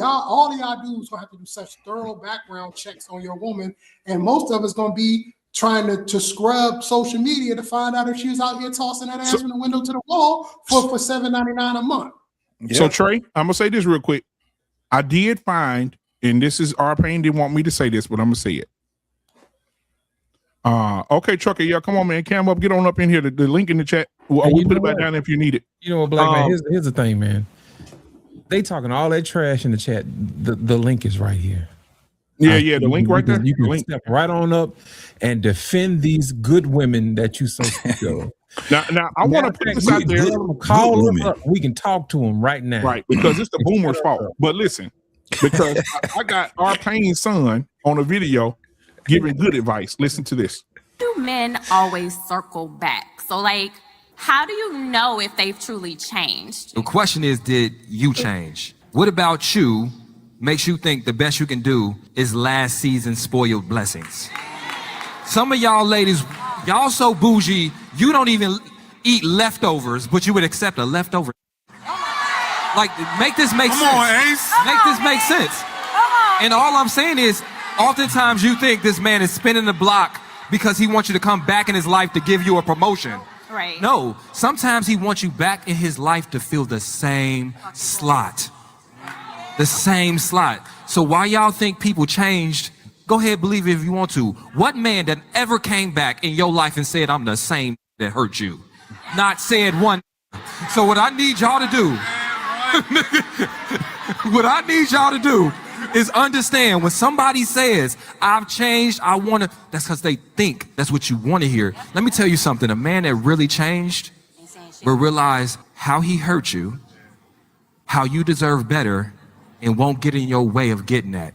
all y'all dudes gonna have to do such thorough background checks on your woman, and most of it's gonna be trying to scrub social media to find out if she was out here tossing that ass from the window to the wall for $7.99 a month. Yeah. So Trey, I'm gonna say this real quick. I did find, and this is our pain didn't want me to say this, but I'm gonna say it. Okay, Trucker, yeah, come on, man, cam up, get on up in here. The link in the chat. We'll put it back down if you need it. You know what, Black Man? Here's the thing, man. They talking all that trash in the chat. The link is right here. Yeah, the link right there. You can step right on up and defend these good women that you so speak of. Now I want to put this out there. Call him up. We can talk to him right now. Right, because it's the boomer's fault. But listen, because I got our Payne's son on a video giving good advice. Listen to this. Do men always circle back? So, like, how do you know if they've truly changed? The question is, did you change? What about you makes you think the best you can do is last season's spoiled blessings? Some of y'all ladies, y'all so bougie, you don't even eat leftovers, but you would accept a leftover. Like, make this make sense. Come on, Ace. Make this make sense. And all I'm saying is, oftentimes you think this man is spinning the block because he wants you to come back in his life to give you a promotion. Right. No, sometimes he wants you back in his life to fill the same slot. The same slot. So while y'all think people changed, go ahead, believe it if you want to. What man that ever came back in your life and said, I'm the same that hurt you? Not said one. So what I need y'all to do, is understand when somebody says, I've changed, I want to, that's because they think that's what you want to hear. Let me tell you something. A man that really changed will realize how he hurt you, how you deserve better, and won't get in your way of getting that.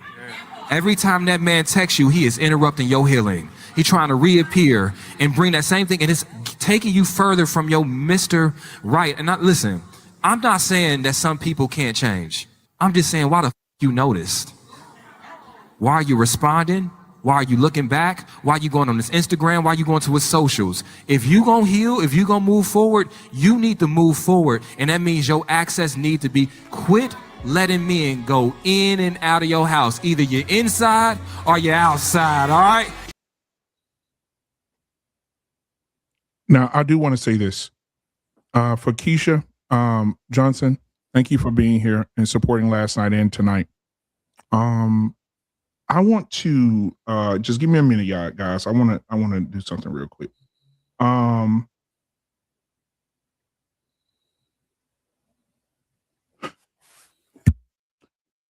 Every time that man texts you, he is interrupting your healing. He's trying to reappear and bring that same thing, and it's taking you further from your Mr. Right. And listen, I'm not saying that some people can't change. I'm just saying, why the you noticed? Why are you responding? Why are you looking back? Why are you going on this Instagram? Why are you going to his socials? If you gonna heal, if you gonna move forward, you need to move forward. And that means your access need to be quit letting men go in and out of your house. Either you're inside or you're outside, all right? Now, I do want to say this. For Keisha Johnson, thank you for being here and supporting last night and tonight. I want to just give me a minute, y'all, guys. I want to do something real quick.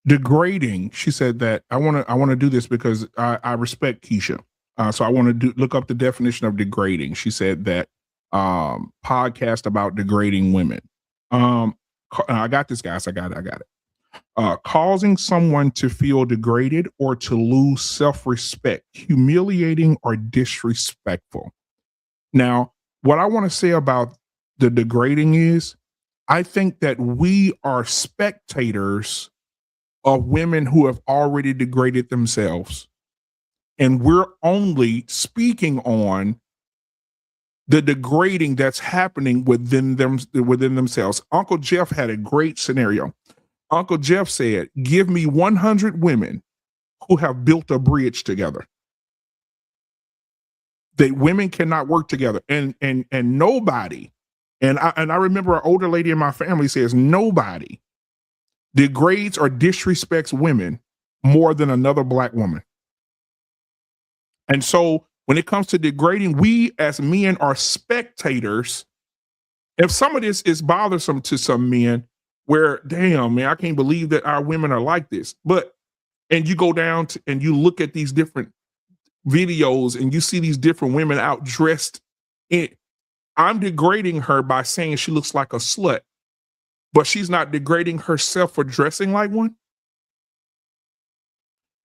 Degrading. She said that I want to do this because I respect Keisha. So I want to look up the definition of degrading. She said that podcast about degrading women. I got this, guys. I got it. Causing someone to feel degraded or to lose self-respect, humiliating or disrespectful. Now, what I want to say about the degrading is, I think that we are spectators of women who have already degraded themselves. And we're only speaking on the degrading that's happening within themselves. Uncle Jeff had a great scenario. Uncle Jeff said, give me 100 women who have built a bridge together. That women cannot work together. And nobody, and I remember an older lady in my family says, nobody degrades or disrespects women more than another Black woman. And so when it comes to degrading, we as men are spectators. If some of this is bothersome to some men, where, damn, man, I can't believe that our women are like this. And you go down and you look at these different videos and you see these different women out dressed in, I'm degrading her by saying she looks like a slut, but she's not degrading herself for dressing like one.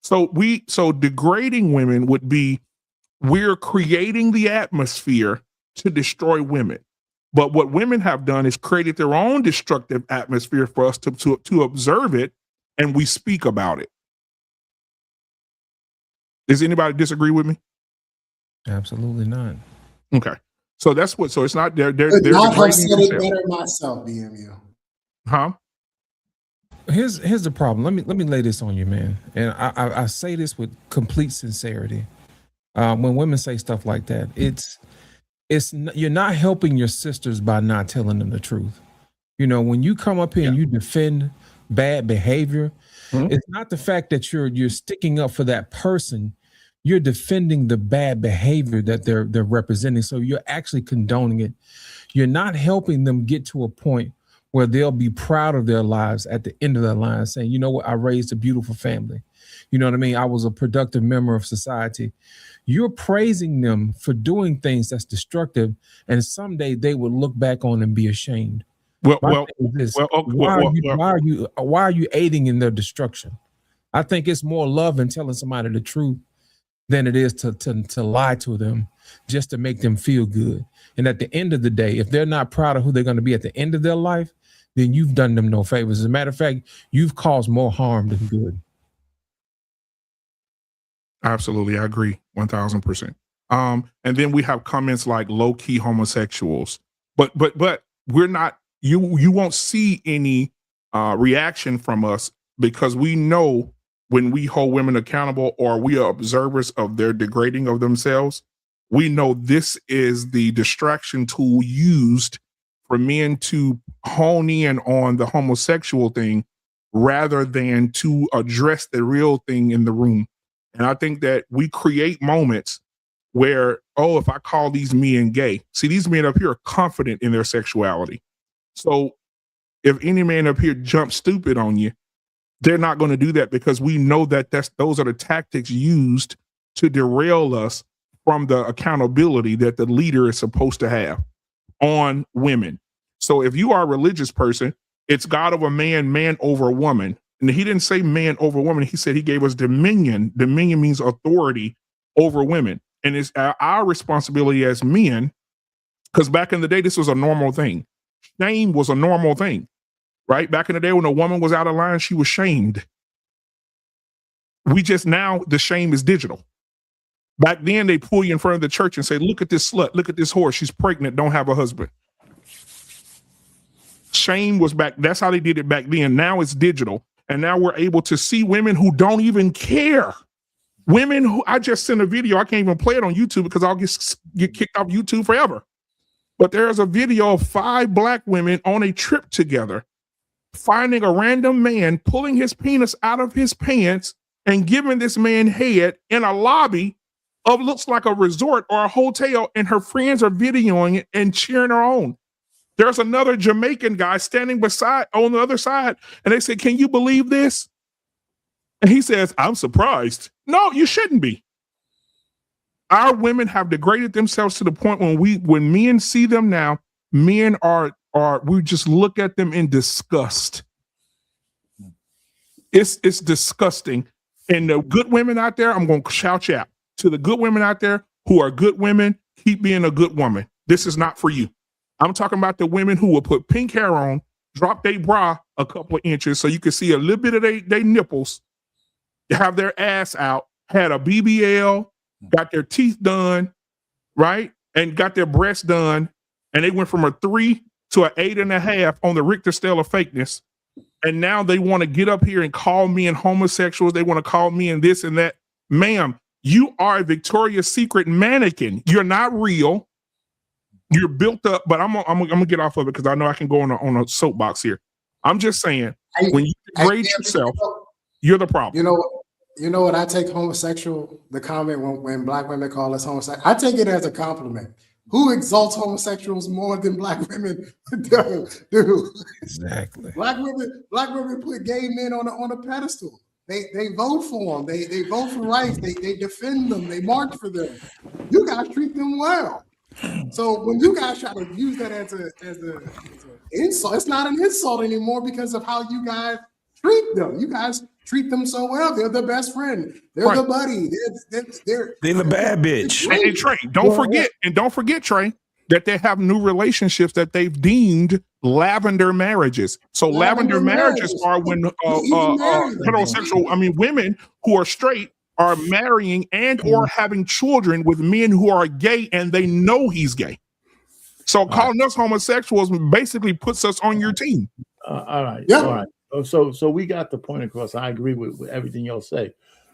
So degrading women would be, we're creating the atmosphere to destroy women. But what women have done is created their own destructive atmosphere for us to observe it, and we speak about it. Does anybody disagree with me? Absolutely not. Okay. So that's what, so it's not, they're not have said it better myself, BMU. Huh? Here's the problem. Let me lay this on you, man. And I say this with complete sincerity. When women say stuff like that, you're not helping your sisters by not telling them the truth. You know, when you come up here and you defend bad behavior, it's not the fact that you're sticking up for that person. You're defending the bad behavior that they're representing. So you're actually condoning it. You're not helping them get to a point where they'll be proud of their lives at the end of their lives, saying, you know what, I raised a beautiful family. You know what I mean? I was a productive member of society. You're praising them for doing things that's destructive, and someday they will look back on and be ashamed. Why are you aiding in their destruction? I think it's more love in telling somebody the truth than it is to lie to them just to make them feel good. And at the end of the day, if they're not proud of who they're going to be at the end of their life, then you've done them no favors. As a matter of fact, you've caused more harm than good. Absolutely, I agree 1,000%. And then we have comments like low-key homosexuals, but we're not. You won't see any reaction from us because we know when we hold women accountable or we are observers of their degrading of themselves, we know this is the distraction tool used for men to hone in on the homosexual thing rather than to address the real thing in the room. And I think that we create moments where, if I call these men gay, see, these men up here are confident in their sexuality. So if any man up here jumps stupid on you, they're not going to do that because we know that those are the tactics used to derail us from the accountability that the leader is supposed to have on women. So if you are a religious person, it's God over man, man over woman. And he didn't say man over woman. He said he gave us dominion. Dominion means authority over women. And it's our responsibility as men, because back in the day, this was a normal thing. Shame was a normal thing, right? Back in the day when a woman was out of line, she was shamed. Now the shame is digital. Back then, they pull you in front of the church and say, look at this slut, look at this whore. She's pregnant, don't have a husband. Shame was back. That's how they did it back then. Now it's digital. And now we're able to see women who don't even care. Women who, I just sent a video, I can't even play it on YouTube because I'll get kicked off YouTube forever. But there's a video of 5 black women on a trip together, finding a random man, pulling his penis out of his pants and giving this man head in a lobby of looks like a resort or a hotel, and her friends are videoing it and cheering her on. There's another Jamaican guy standing beside on the other side, and they say, "Can you believe this?" And he says, "I'm surprised." No, you shouldn't be. Our women have degraded themselves to the point when men see them now, men we just look at them in disgust. It's disgusting. And the good women out there, I'm going to shout you out. To the good women out there who are good women, keep being a good woman. This is not for you. I'm talking about the women who will put pink hair on, drop their bra a couple of inches so you can see a little bit of their nipples, have their ass out, had a BBL, got their teeth done, right? And got their breasts done. And they went from a 3 to an 8.5 on the Richter scale of fakeness. And now they want to get up here and call men homosexuals. They want to call men this and that. Ma'am, you are a Victoria's Secret mannequin. You're not real. You're built up, but I'm gonna get off of it because I know I can go on a soapbox here. I'm just saying, when you degrade yourself, you're the problem. You know what? I take homosexual, the comment when black women call us homosexual, I take it as a compliment. Who exalts homosexuals more than black women do? Exactly. Black women put gay men on a pedestal. They vote for them. They vote for rights. They defend them. They march for them. You guys treat them well. So when you guys try to use that as an insult, it's not an insult anymore because of how you guys treat them. You guys treat them so well. They're the best friend. They're the buddy. They're the bad bitch. And Trey, don't forget, Trey, that they have new relationships that they've deemed lavender marriages. So lavender marriages are when heterosexual, women who are straight are marrying and or having children with men who are gay and they know he's gay. So calling us homosexuals basically puts us on your team. All right. Yeah. All right. So we got the point across. I agree with everything y'all say.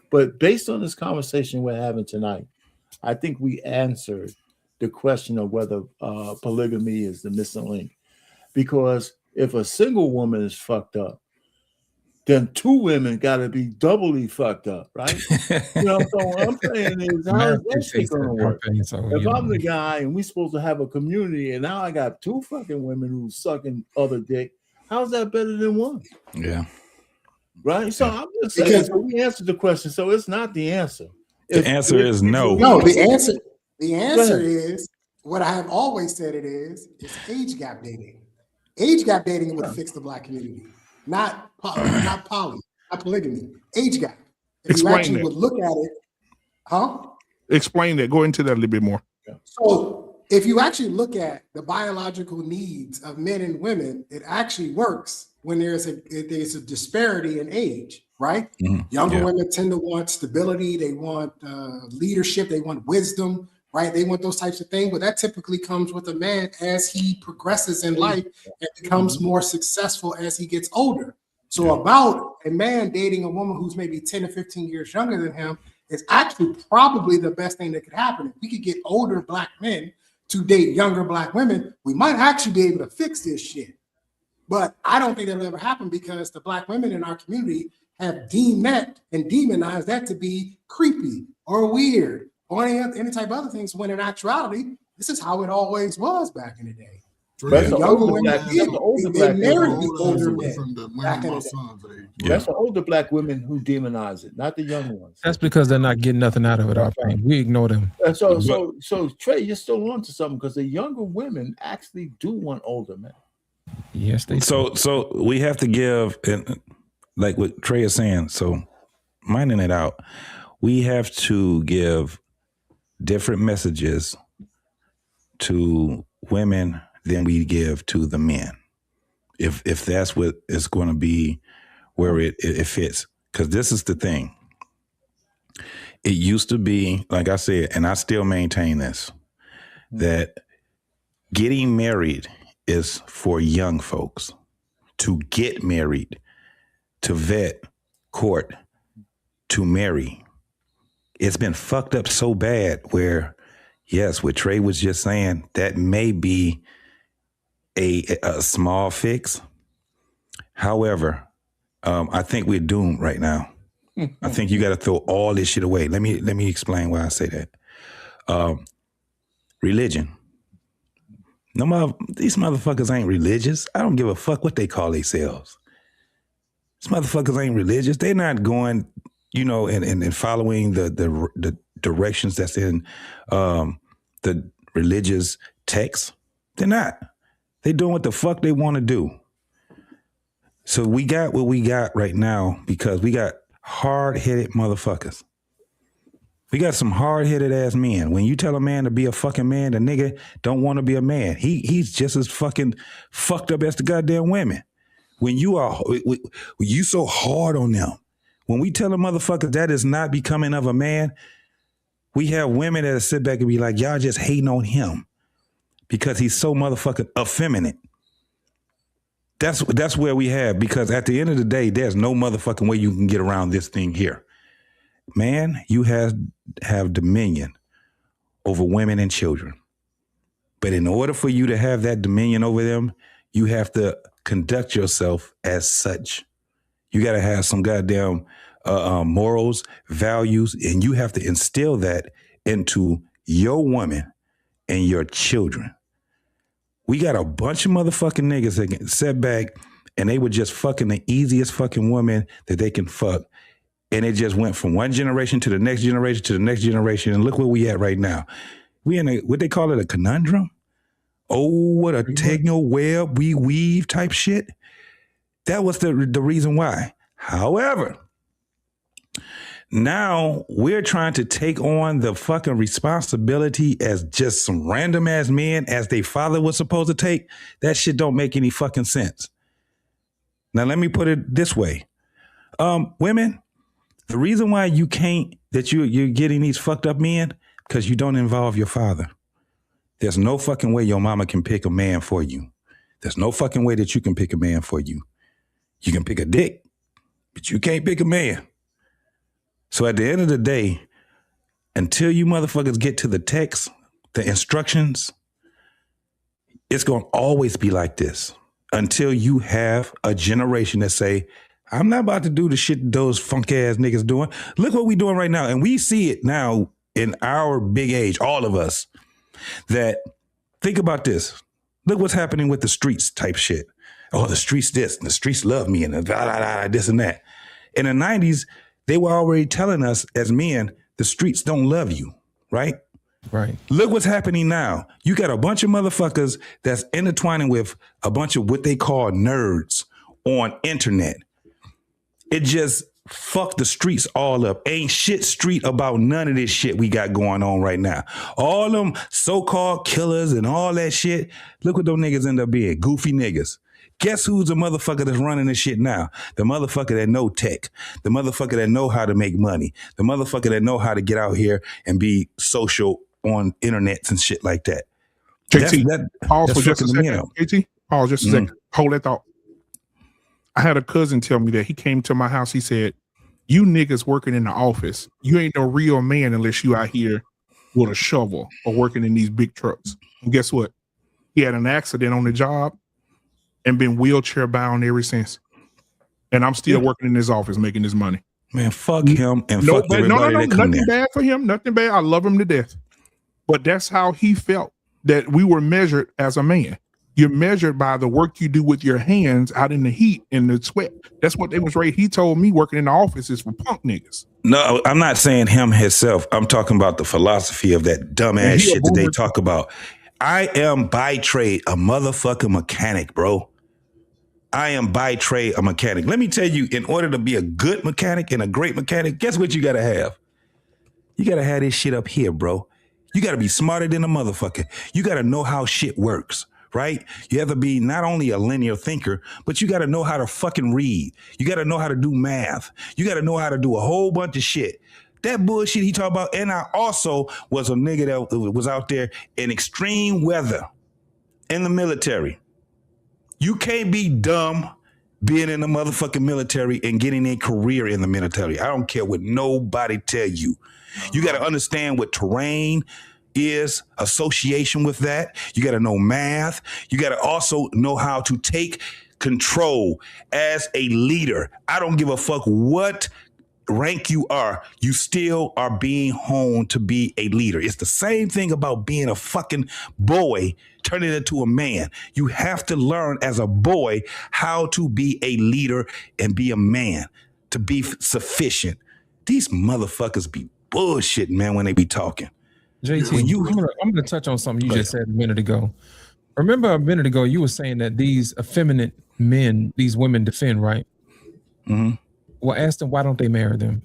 But based on this conversation we're having tonight, I think we answered the question of whether polygamy is the missing link. Because if a single woman is fucked up, then 2 women got to be doubly fucked up, right? You know, so what I'm saying is, how is that shit going to work? If I'm the guy and we're supposed to have a community and now I got 2 fucking women who's sucking other dick, how's that better than 1? Yeah. Right? So I'm just saying, so we answered the question. So it's not the answer. The answer is no. No, the answer is what I have always said it is age gap dating. Age gap dating would fix the Black community, not polygamy. Age gap. If you actually would look at it, Explain that. Go into that a little bit more. So if you actually look at the biological needs of men and women, it actually works when there's a disparity in age, right? Mm-hmm. Younger women tend to want stability. They want leadership. They want wisdom, right? They want those types of things. But that typically comes with a man as he progresses in life and becomes more successful as he gets older. So about a man dating a woman who's maybe 10 or 15 years younger than him is actually probably the best thing that could happen. If we could get older Black men to date younger Black women, we might actually be able to fix this shit. But I don't think that'll ever happen because the Black women in our community have deemed that and demonized that to be creepy or weird or any type of other things, when in actuality, this is how it always was back in the day. That's the older Black women who demonize it, not the young ones. That's because they're not getting nothing out of it. We ignore them. So Trey, you're still on to something because the younger women actually do want older men. Yes, they. So we have to give, and like what Trey is saying. So minding it out, we have to give different messages to women than we give to the men, if that's what is going to be where it fits. Because this is the thing. It used to be, like I said, and I still maintain this, that getting married is for young folks. To get married, to vet, court, to marry. It's been fucked up so bad where, yes, what Trey was just saying, that may be a small fix. However, I think we're doomed right now. I think you got to throw all this shit away. Let me explain why I say that. Religion. These motherfuckers ain't religious. I don't give a fuck what they call themselves. These motherfuckers ain't religious. They're not going, and following the directions that's in the religious text. They're not. They doing what the fuck they want to do. So we got what we got right now because we got hard-headed motherfuckers. We got some hard-headed ass men. When you tell a man to be a fucking man, the nigga don't want to be a man. He's just as fucking fucked up as the goddamn women. When you so hard on them, when we tell a motherfucker that is not becoming of a man, we have women that sit back and be like, y'all just hating on him because he's so motherfucking effeminate. That's where we have, because at the end of the day, there's no motherfucking way you can get around this thing here. Man, you have dominion over women and children. But in order for you to have that dominion over them, you have to conduct yourself as such. You got to have some goddamn morals, values, and you have to instill that into your woman and your children. We got a bunch of motherfucking niggas that get set back and they were just fucking the easiest fucking woman that they can fuck. And it just went from one generation to the next generation to the next generation. And look where we at right now. We in what they call it, a conundrum? Oh, what a techno web we weave type shit. That was the reason why. However, now we're trying to take on the fucking responsibility as just some random ass men as their father was supposed to take. That shit don't make any fucking sense. Now, let me put it this way. Women, the reason why you can't, that you're getting these fucked up men, because you don't involve your father. There's no fucking way your mama can pick a man for you. There's no fucking way that you can pick a man for you. You can pick a dick, but you can't pick a man. So at the end of the day, until you motherfuckers get to the text, the instructions, it's going to always be like this until you have a generation that say, I'm not about to do the shit those funk ass niggas doing. Look what we doing right now. And we see it now in our big age, all of us, that think about this. Look what's happening with the streets type shit. Oh, the streets this, and the streets love me, and this and that. In the 90s, they were already telling us as men, the streets don't love you, right? Right. Look what's happening now. You got a bunch of motherfuckers that's intertwining with a bunch of what they call nerds on internet. It just fucked the streets all up. Ain't shit street about none of this shit we got going on right now. All them so-called killers and all that shit. Look what those niggas end up being. Goofy niggas. Guess who's the motherfucker that's running this shit now? The motherfucker that know tech. The motherfucker that know how to make money. The motherfucker that know how to get out here and be social on internets and shit like that. JT, pause for just a second. JT, pause just a second. Hold that thought. I had a cousin tell me that he came to my house. He said, you niggas working in the office, you ain't no real man unless you out here with a shovel or working in these big trucks. And guess what? He had an accident on the job and been wheelchair bound ever since. And I'm still working in his office making this money. Man, fuck him and fuck everybody that come nothing bad for him. Nothing bad. I love him to death. But that's how he felt that we were measured as a man. You're measured by the work you do with your hands out in the heat and the sweat. That's what they was raised. He told me working in the office is for punk niggas. No, I'm not saying him himself. I'm talking about the philosophy of that dumbass shit that they talk about. I am by trade a motherfucking mechanic, bro. I am by trade a mechanic. Let me tell you, in order to be a good mechanic and a great mechanic, guess what you got to have? You got to have this shit up here, bro. You got to be smarter than a motherfucker. You got to know how shit works, right? You have to be not only a linear thinker, but you got to know how to fucking read. You got to know how to do math. You got to know how to do a whole bunch of shit. That bullshit he talked about. And I also was a nigga that was out there in extreme weather in the military. You can't be dumb being in the motherfucking military and getting a career in the military. I don't care what nobody tell you. You got to understand what terrain is, association with that. You got to know math. You got to also know how to take control as a leader. I don't give a fuck what rank you are. You still are being honed to be a leader. It's the same thing about being a fucking boy turning into a man. You have to learn as a boy how to be a leader and be a man, to be sufficient. These motherfuckers be bullshitting, man, when they be talking. JT, I'm gonna touch on something you just said a minute ago. Remember a minute ago you were saying that these effeminate men, these women defend, right? Mm-hmm. Well, ask them, why don't they marry them?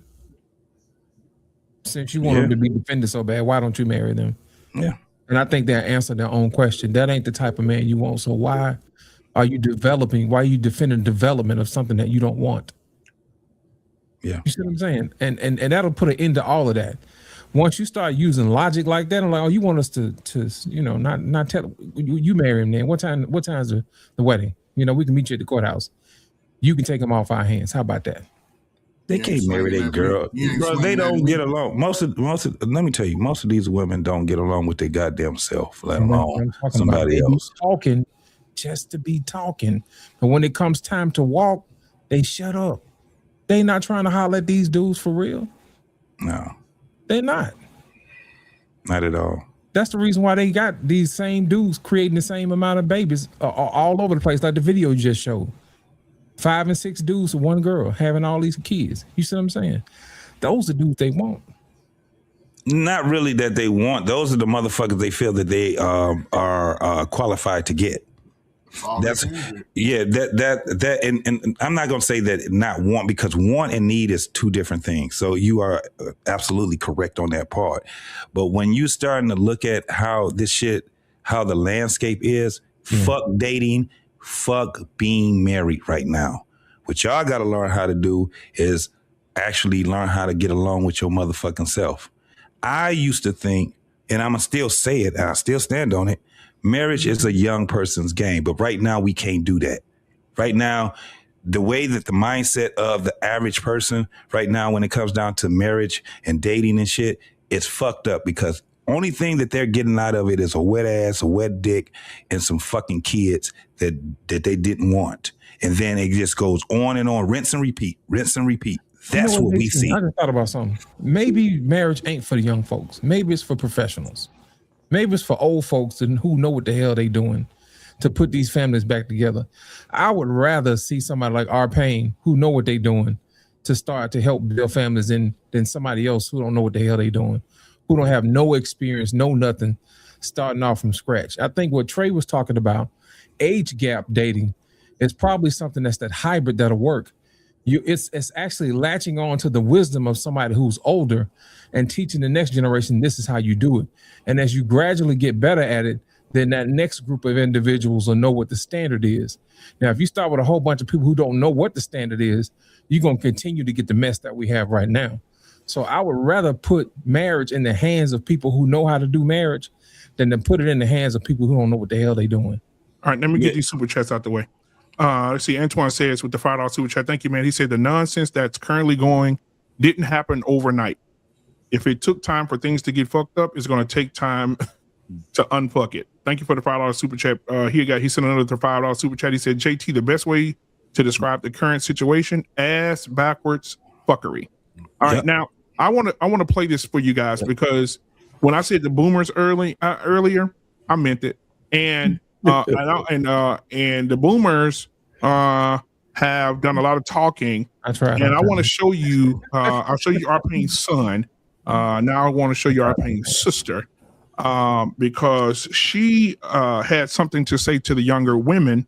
Since you want them to be defended so bad, why don't you marry them? Yeah. And I think they'll answer their own question. That ain't the type of man you want. So why are you defending development of something that you don't want? Yeah. You see what I'm saying? And that'll put an end to all of that. Once you start using logic like that, I'm like, oh, you want us to not tell you marry him then. What time's the wedding? We can meet you at the courthouse. You can take them off our hands. How about that? They can't marry their girl. Bro, they don't get along. Most of let me tell you, most of these women don't get along with their goddamn self, let alone somebody else. Talking just to be talking. But when it comes time to walk, they shut up. They not trying to holler at these dudes for real. No. They're not. Not at all. That's the reason why they got these same dudes creating the same amount of babies all over the place, like the video you just showed. 5 and 6 dudes with one girl having all these kids. You see what I'm saying? Those are dudes they want. Not really that they want. Those are the motherfuckers they feel that they are qualified to get. That's that and I'm not gonna say that not want, because want and need is two different things. So you are absolutely correct on that part. But when you starting to look at how the landscape is, fuck dating, fuck being married right now. What y'all gotta learn how to do is actually learn how to get along with your motherfucking self. I used to think, and I'ma still say it, and I still stand on it, marriage is a young person's game, but right now we can't do that. Right now, the way that the mindset of the average person right now, when it comes down to marriage and dating and shit, it's fucked up, because only thing that they're getting out of it is a wet ass, a wet dick, and some fucking kids that they didn't want. And then it just goes on and on, rinse and repeat, rinse and repeat. That's what we see. I just thought about something. Maybe marriage ain't for the young folks. Maybe it's for professionals. Maybe it's for old folks who know what the hell they doing to put these families back together. I would rather see somebody like R. Payne, who know what they doing, to start to help build families than somebody else who don't know what the hell they doing, who don't have no experience, no nothing, starting off from scratch. I think what Trey was talking about, age gap dating, is probably something that's that hybrid that'll work. It's actually latching on to the wisdom of somebody who's older and teaching the next generation this is how you do it. And as you gradually get better at it, then that next group of individuals will know what the standard is. Now, if you start with a whole bunch of people who don't know what the standard is, you're going to continue to get the mess that we have right now. So I would rather put marriage in the hands of people who know how to do marriage than to put it in the hands of people who don't know what the hell they're doing. All right, let me get these super chats out the way. Let's see. Antoine says with the $5 super chat, thank you, man. He said the nonsense that's currently going didn't happen overnight. If it took time for things to get fucked up, it's going to take time to unfuck it. Thank you for the $5 super chat. He sent another $5 super chat. He said, JT, the best way to describe the current situation, ass backwards fuckery. All right, now I want to play this for you guys because when I said the boomers earlier, I meant it, and the boomers have done a lot of talking. That's right. And I want to show you. I'll show you Arpane's son. Now I want to show you Arpane's sister because she had something to say to the younger women.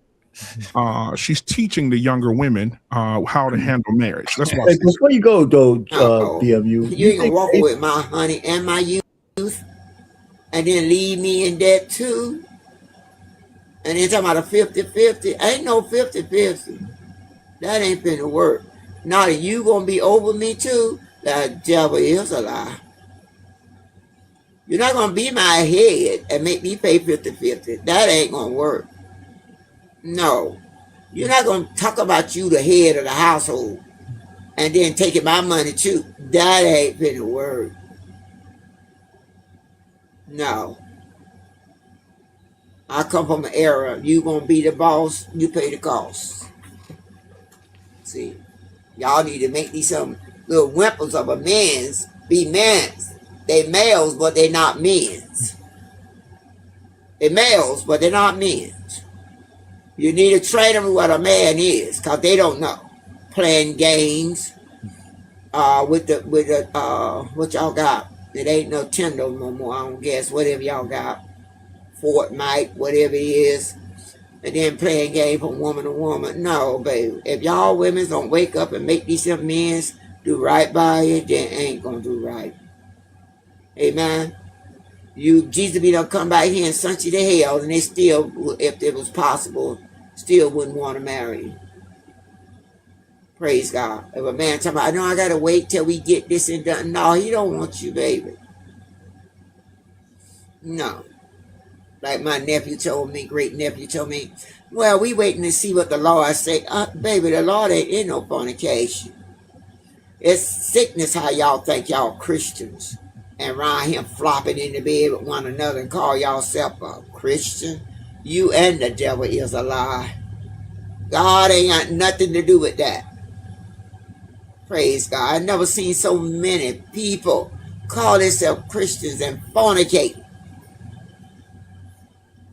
She's teaching the younger women how to handle marriage. Let's watch this. Before you go, though, BMU, you ain't gonna walk with my honey and my youth, and then leave me in debt too. And then talking about a 50-50. Ain't no 50-50. That ain't finna work. Now that you gonna be over me too, that devil is a lie. You're not gonna be my head and make me pay 50-50. That ain't gonna work. No. You're not gonna talk about you the head of the household and then taking my money too. That ain't finna work. No. I come from an era, you gonna be the boss, you pay the cost. See, y'all need to make these some little whimpers of a men's be men's. They males, but they not men's. They males, but they're not men's. You need to train them what a man is, cause they don't know. Playing games, with the what y'all got? It ain't no Nintendo no more. I don't guess whatever y'all got. Fortnite, whatever it is, and then playing game from woman to woman. No, baby. If y'all women don't wake up and make these men do right by you, then ain't gonna do right. Amen. Jesus be done come back here and sent you to hell, and they still, if it was possible, still wouldn't want to marry you. Praise God. If a man talking about, no, I gotta wait till we get this and done. No, he don't want you, baby. No. Like my nephew told me, great nephew told me, well, we waiting to see what the Lord say. Baby, the Lord ain't in no fornication. It's sickness how y'all think y'all Christians and around here flopping in the bed with one another and call y'all self a Christian. You and the devil is a lie. God ain't got nothing to do with that. Praise God. I've never seen so many people call themselves Christians and fornicate.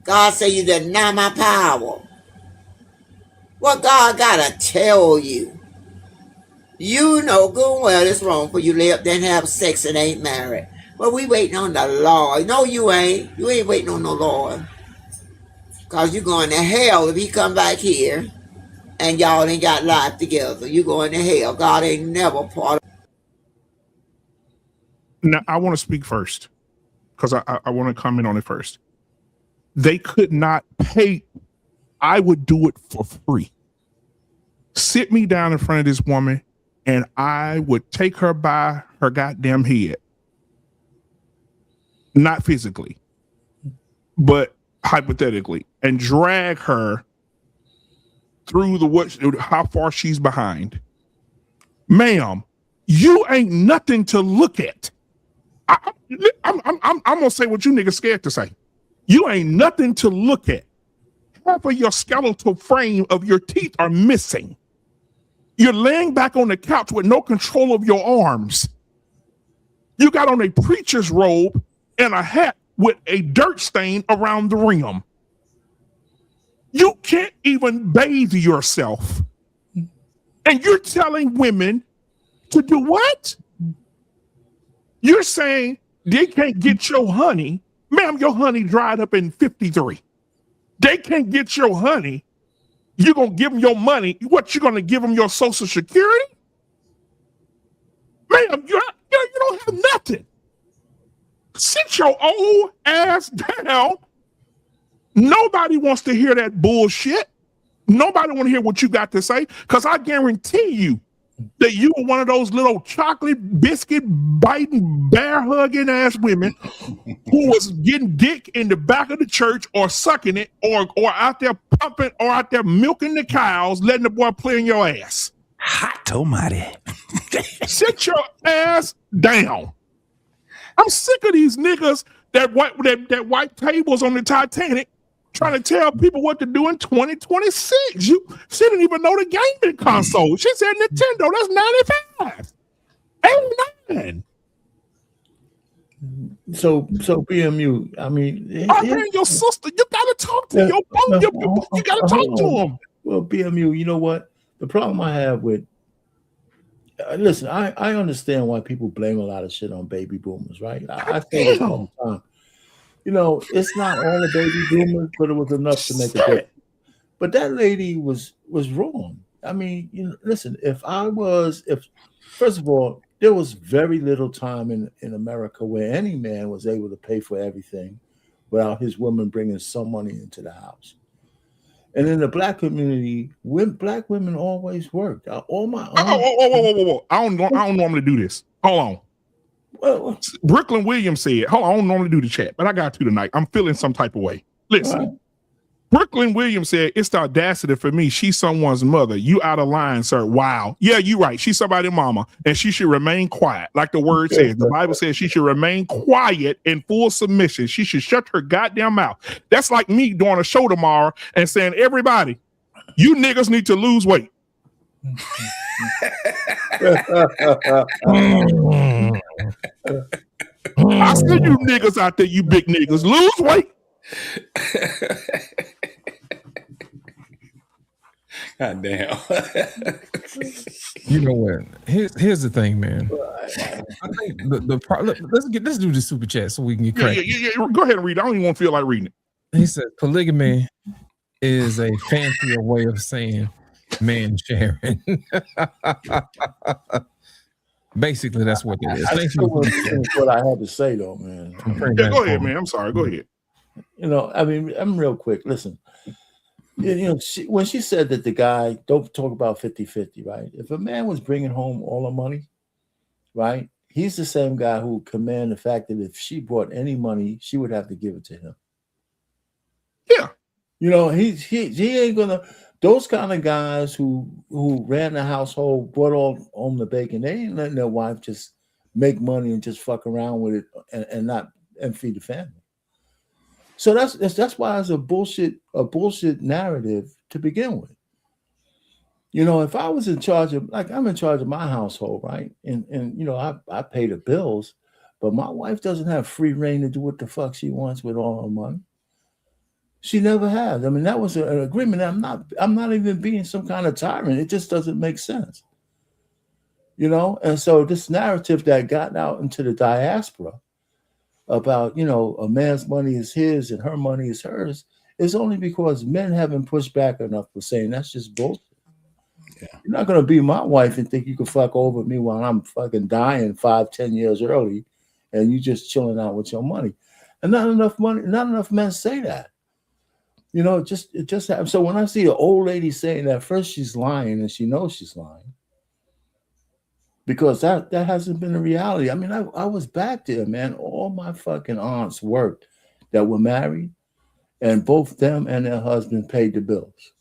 God say you deny my power. What God gotta tell you? You know good well it's wrong for you to live then have sex and ain't married. But we waiting on the Lord. No, you ain't. You ain't waiting on the Lord. Cause you going to hell if he come back here and y'all ain't got life together. You going to hell. God ain't never part of. Now I want to speak first because I want to comment on it first. They could not pay. I would do it for free. Sit me down in front of this woman and I would take her by her goddamn head. Not physically, but hypothetically, and drag her through how far she's behind. Ma'am, you ain't nothing to look at. I'm gonna say what you niggas scared to say. You ain't nothing to look at. Half of your skeletal frame of your teeth are missing. You're laying back on the couch with no control of your arms. You got on a preacher's robe and a hat with a dirt stain around the rim. You can't even bathe yourself. And you're telling women To do what? You're saying they can't get your honey. Ma'am, your honey dried up in 53. They can't get your honey. You're going to give them your money. What, you're going to give them your Social Security? Ma'am, you don't have nothing. Sit your old ass down. Nobody wants to hear that bullshit. Nobody want to hear what you got to say, because I guarantee you that you were one of those little chocolate biscuit biting, bear hugging ass women who was getting dick in the back of the church or sucking it or out there pumping or out there milking the cows, letting the boy play in your ass. Hot tomate. Sit your ass down. I'm sick of these niggas that white tables on the Titanic trying to tell people what to do in 2026. She didn't even know the gaming console. She said Nintendo, that's 95. 89. So BMU, I mean, your sister, you gotta talk to your phone. You gotta talk to him. Well, BMU, you know what? The problem I have with listen, I understand why people blame a lot of shit on baby boomers, right? I say this all the time. You know, it's not all the baby boomers, but it was enough to make a difference. But that lady was wrong. I mean, listen, first of all, there was very little time in America where any man was able to pay for everything without his woman bringing some money into the house. And in the black community, black women always worked. Whoa. I don't normally do this. Hold on. Well, Brooklyn Williams said, hold on, I don't normally do the chat, but I got to tonight. I'm feeling some type of way. Listen, right. Brooklyn Williams said, it's the audacity for me. She's someone's mother. You out of line, sir. Wow. Yeah, you're right. She's somebody's mama, and she should remain quiet. Like the word says. The Bible says she should remain quiet in full submission. She should shut her goddamn mouth. That's like me doing a show tomorrow and saying, everybody, you niggas need to lose weight. I see you niggas out there, you big niggas, lose weight. God damn. You know what? Here's the thing, man. I think let's do the super chat so we can get crazy. Yeah. Go ahead and read it. I don't even want to feel like reading it. He said polygamy is a fancier way of saying man sharing. Basically, that's what it is. That's what I had to say, though, man. Yeah, go ahead, man. I'm sorry. Go ahead. You know, I mean, I'm real quick. Listen, when she said that the guy, don't talk about 50-50, right? If a man was bringing home all the money, right, he's the same guy who would command the fact that if she brought any money, she would have to give it to him. Yeah. You know, he ain't gonna. Those kind of guys who ran the household, brought all home the bacon, they ain't letting their wife just make money and just fuck around with it and feed the family. So that's why it's a bullshit narrative to begin with. You know, if I was in charge of, like, I'm in charge of my household, right? And you know, I pay the bills, but my wife doesn't have free reign to do what the fuck she wants with all her money. She never has. I mean, that was an agreement. I'm not even being some kind of tyrant. It just doesn't make sense. You know? And so this narrative that got out into the diaspora about, you know, a man's money is his and her money is hers is only because men haven't pushed back enough for saying that's just bullshit. Yeah. You're not going to be my wife and think you can fuck over me while I'm fucking dying 5-10 years early and you just chilling out with your money. And not enough men say that. You know, it just happens. So when I see an old lady saying that, first she's lying and she knows she's lying. Because that hasn't been a reality. I mean, I was back there, man. All my fucking aunts worked that were married, and both them and their husband paid the bills.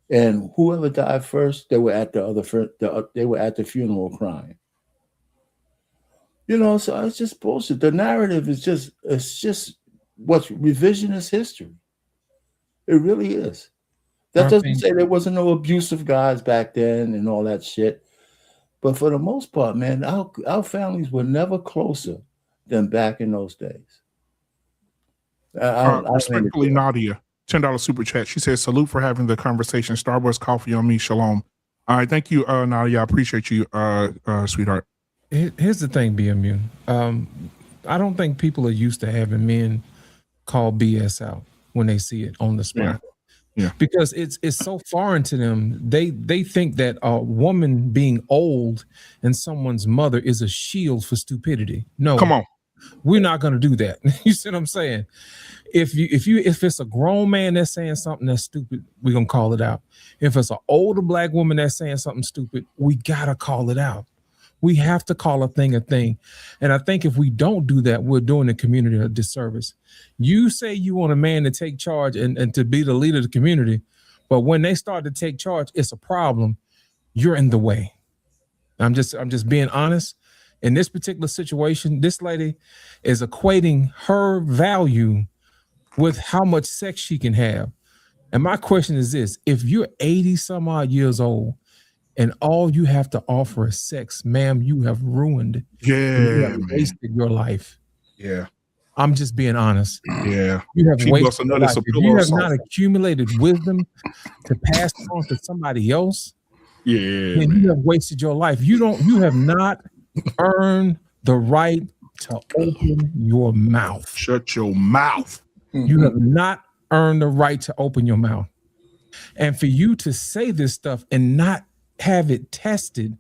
And whoever died first, they were at the funeral crying. You know, so it's just bullshit. The narrative is just what's revisionist history. It really is. That doesn't say there wasn't no abusive guys back then and all that shit. But for the most part, man, our families were never closer than back in those days. Respectfully, Nadia, $10 super chat. She says, salute for having the conversation. Starbucks coffee on me. Shalom. All right, thank you, Nadia. I appreciate you, sweetheart. Here's the thing, BMU. I don't think people are used to having men call BS out when they see it on the spot. Yeah. Because it's so foreign to them. They think that a woman being old and someone's mother is a shield for stupidity. No, come on, we're not going to do that. You see what I'm saying? If it's a grown man that's saying something that's stupid, we're gonna call it out. If it's an older black woman that's saying something stupid, we gotta call it out. We have to call a thing. And I think if we don't do that, we're doing the community a disservice. You say you want a man to take charge and to be the leader of the community, but when they start to take charge, it's a problem. You're in the way. I'm just being honest. In this particular situation, this lady is equating her value with how much sex she can have. And my question is this: if you're 80 some odd years old and all you have to offer is sex, ma'am, you have ruined it. You have wasted your life. Yeah. I'm just being honest. Yeah. You have wasted your life. If you have not not accumulated wisdom to pass on to somebody else, then you have wasted your life. You have not earned the right to open your mouth. Shut your mouth. You have not earned the right to open your mouth. And for you to say this stuff and not have it tested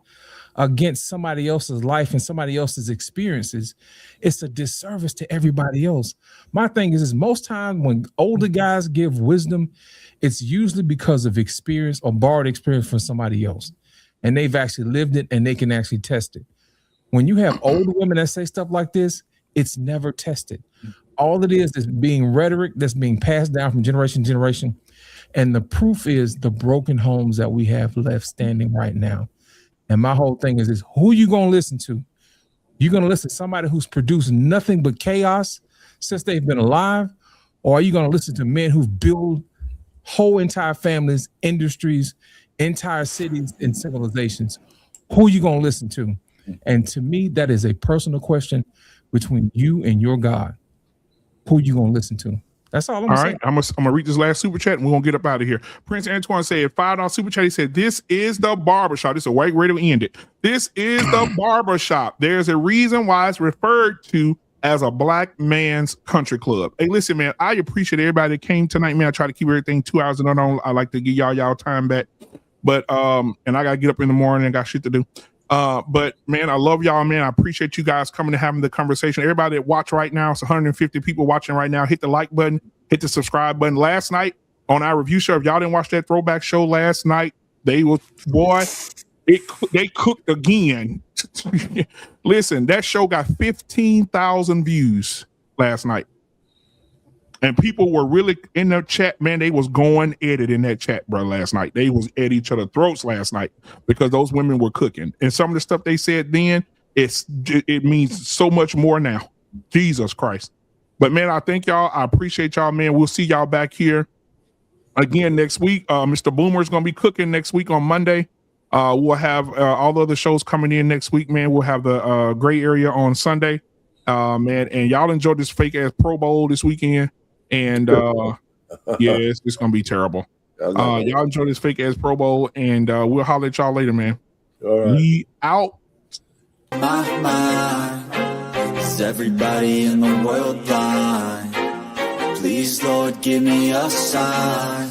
against somebody else's life and somebody else's experiences, it's a disservice to everybody else. My thing is most times when older guys give wisdom, it's usually because of experience or borrowed experience from somebody else. And they've actually lived it and they can actually test it. When you have older women that say stuff like this, it's never tested. All it is being rhetoric that's being passed down from generation to generation. And the proof is the broken homes that we have left standing right now. And my whole thing is who you going to listen to? You're going to listen to somebody who's produced nothing but chaos since they've been alive? Or are you going to listen to men who've built whole entire families, industries, entire cities, and civilizations? Who are you going to listen to? And to me, that is a personal question between you and your God. Who you gonna listen to? That's all I'm saying. All right, I'm gonna read this last super chat and we're gonna get up out of here. Prince Antoine said $5 super chat. He said, "This is the barbershop." This is a white way to end it. This is the barbershop. There's a reason why it's referred to as a black man's country club. Hey, listen, man, I appreciate everybody that came tonight, man. I try to keep everything 2 hours and on. I like to give y'all time back, but and I gotta get up in the morning and got shit to do. But man, I love y'all, man. I appreciate you guys coming and having the conversation. Everybody that watch right now, it's 150 people watching right now. Hit the like button, hit the subscribe button. Last night on our review show, if y'all didn't watch that throwback show last night, they cooked again. Listen, that show got 15,000 views last night. And people were really in the chat, man. They was going at it in that chat, bro, last night. They was at each other's throats last night because those women were cooking. And some of the stuff they said then, it means so much more now. Jesus Christ. But, man, I thank y'all. I appreciate y'all, man. We'll see y'all back here again next week. Mr. Boomer is going to be cooking next week on Monday. We'll have all the other shows coming in next week, man. We'll have the gray area on Sunday, man. And y'all enjoy this fake-ass Pro Bowl this weekend. And yeah, it's gonna be terrible. Y'all enjoy this fake ass Pro Bowl, and we'll holler at y'all later, man. All right. We out. My mind is everybody in the world blind? Please, Lord, give me a sign.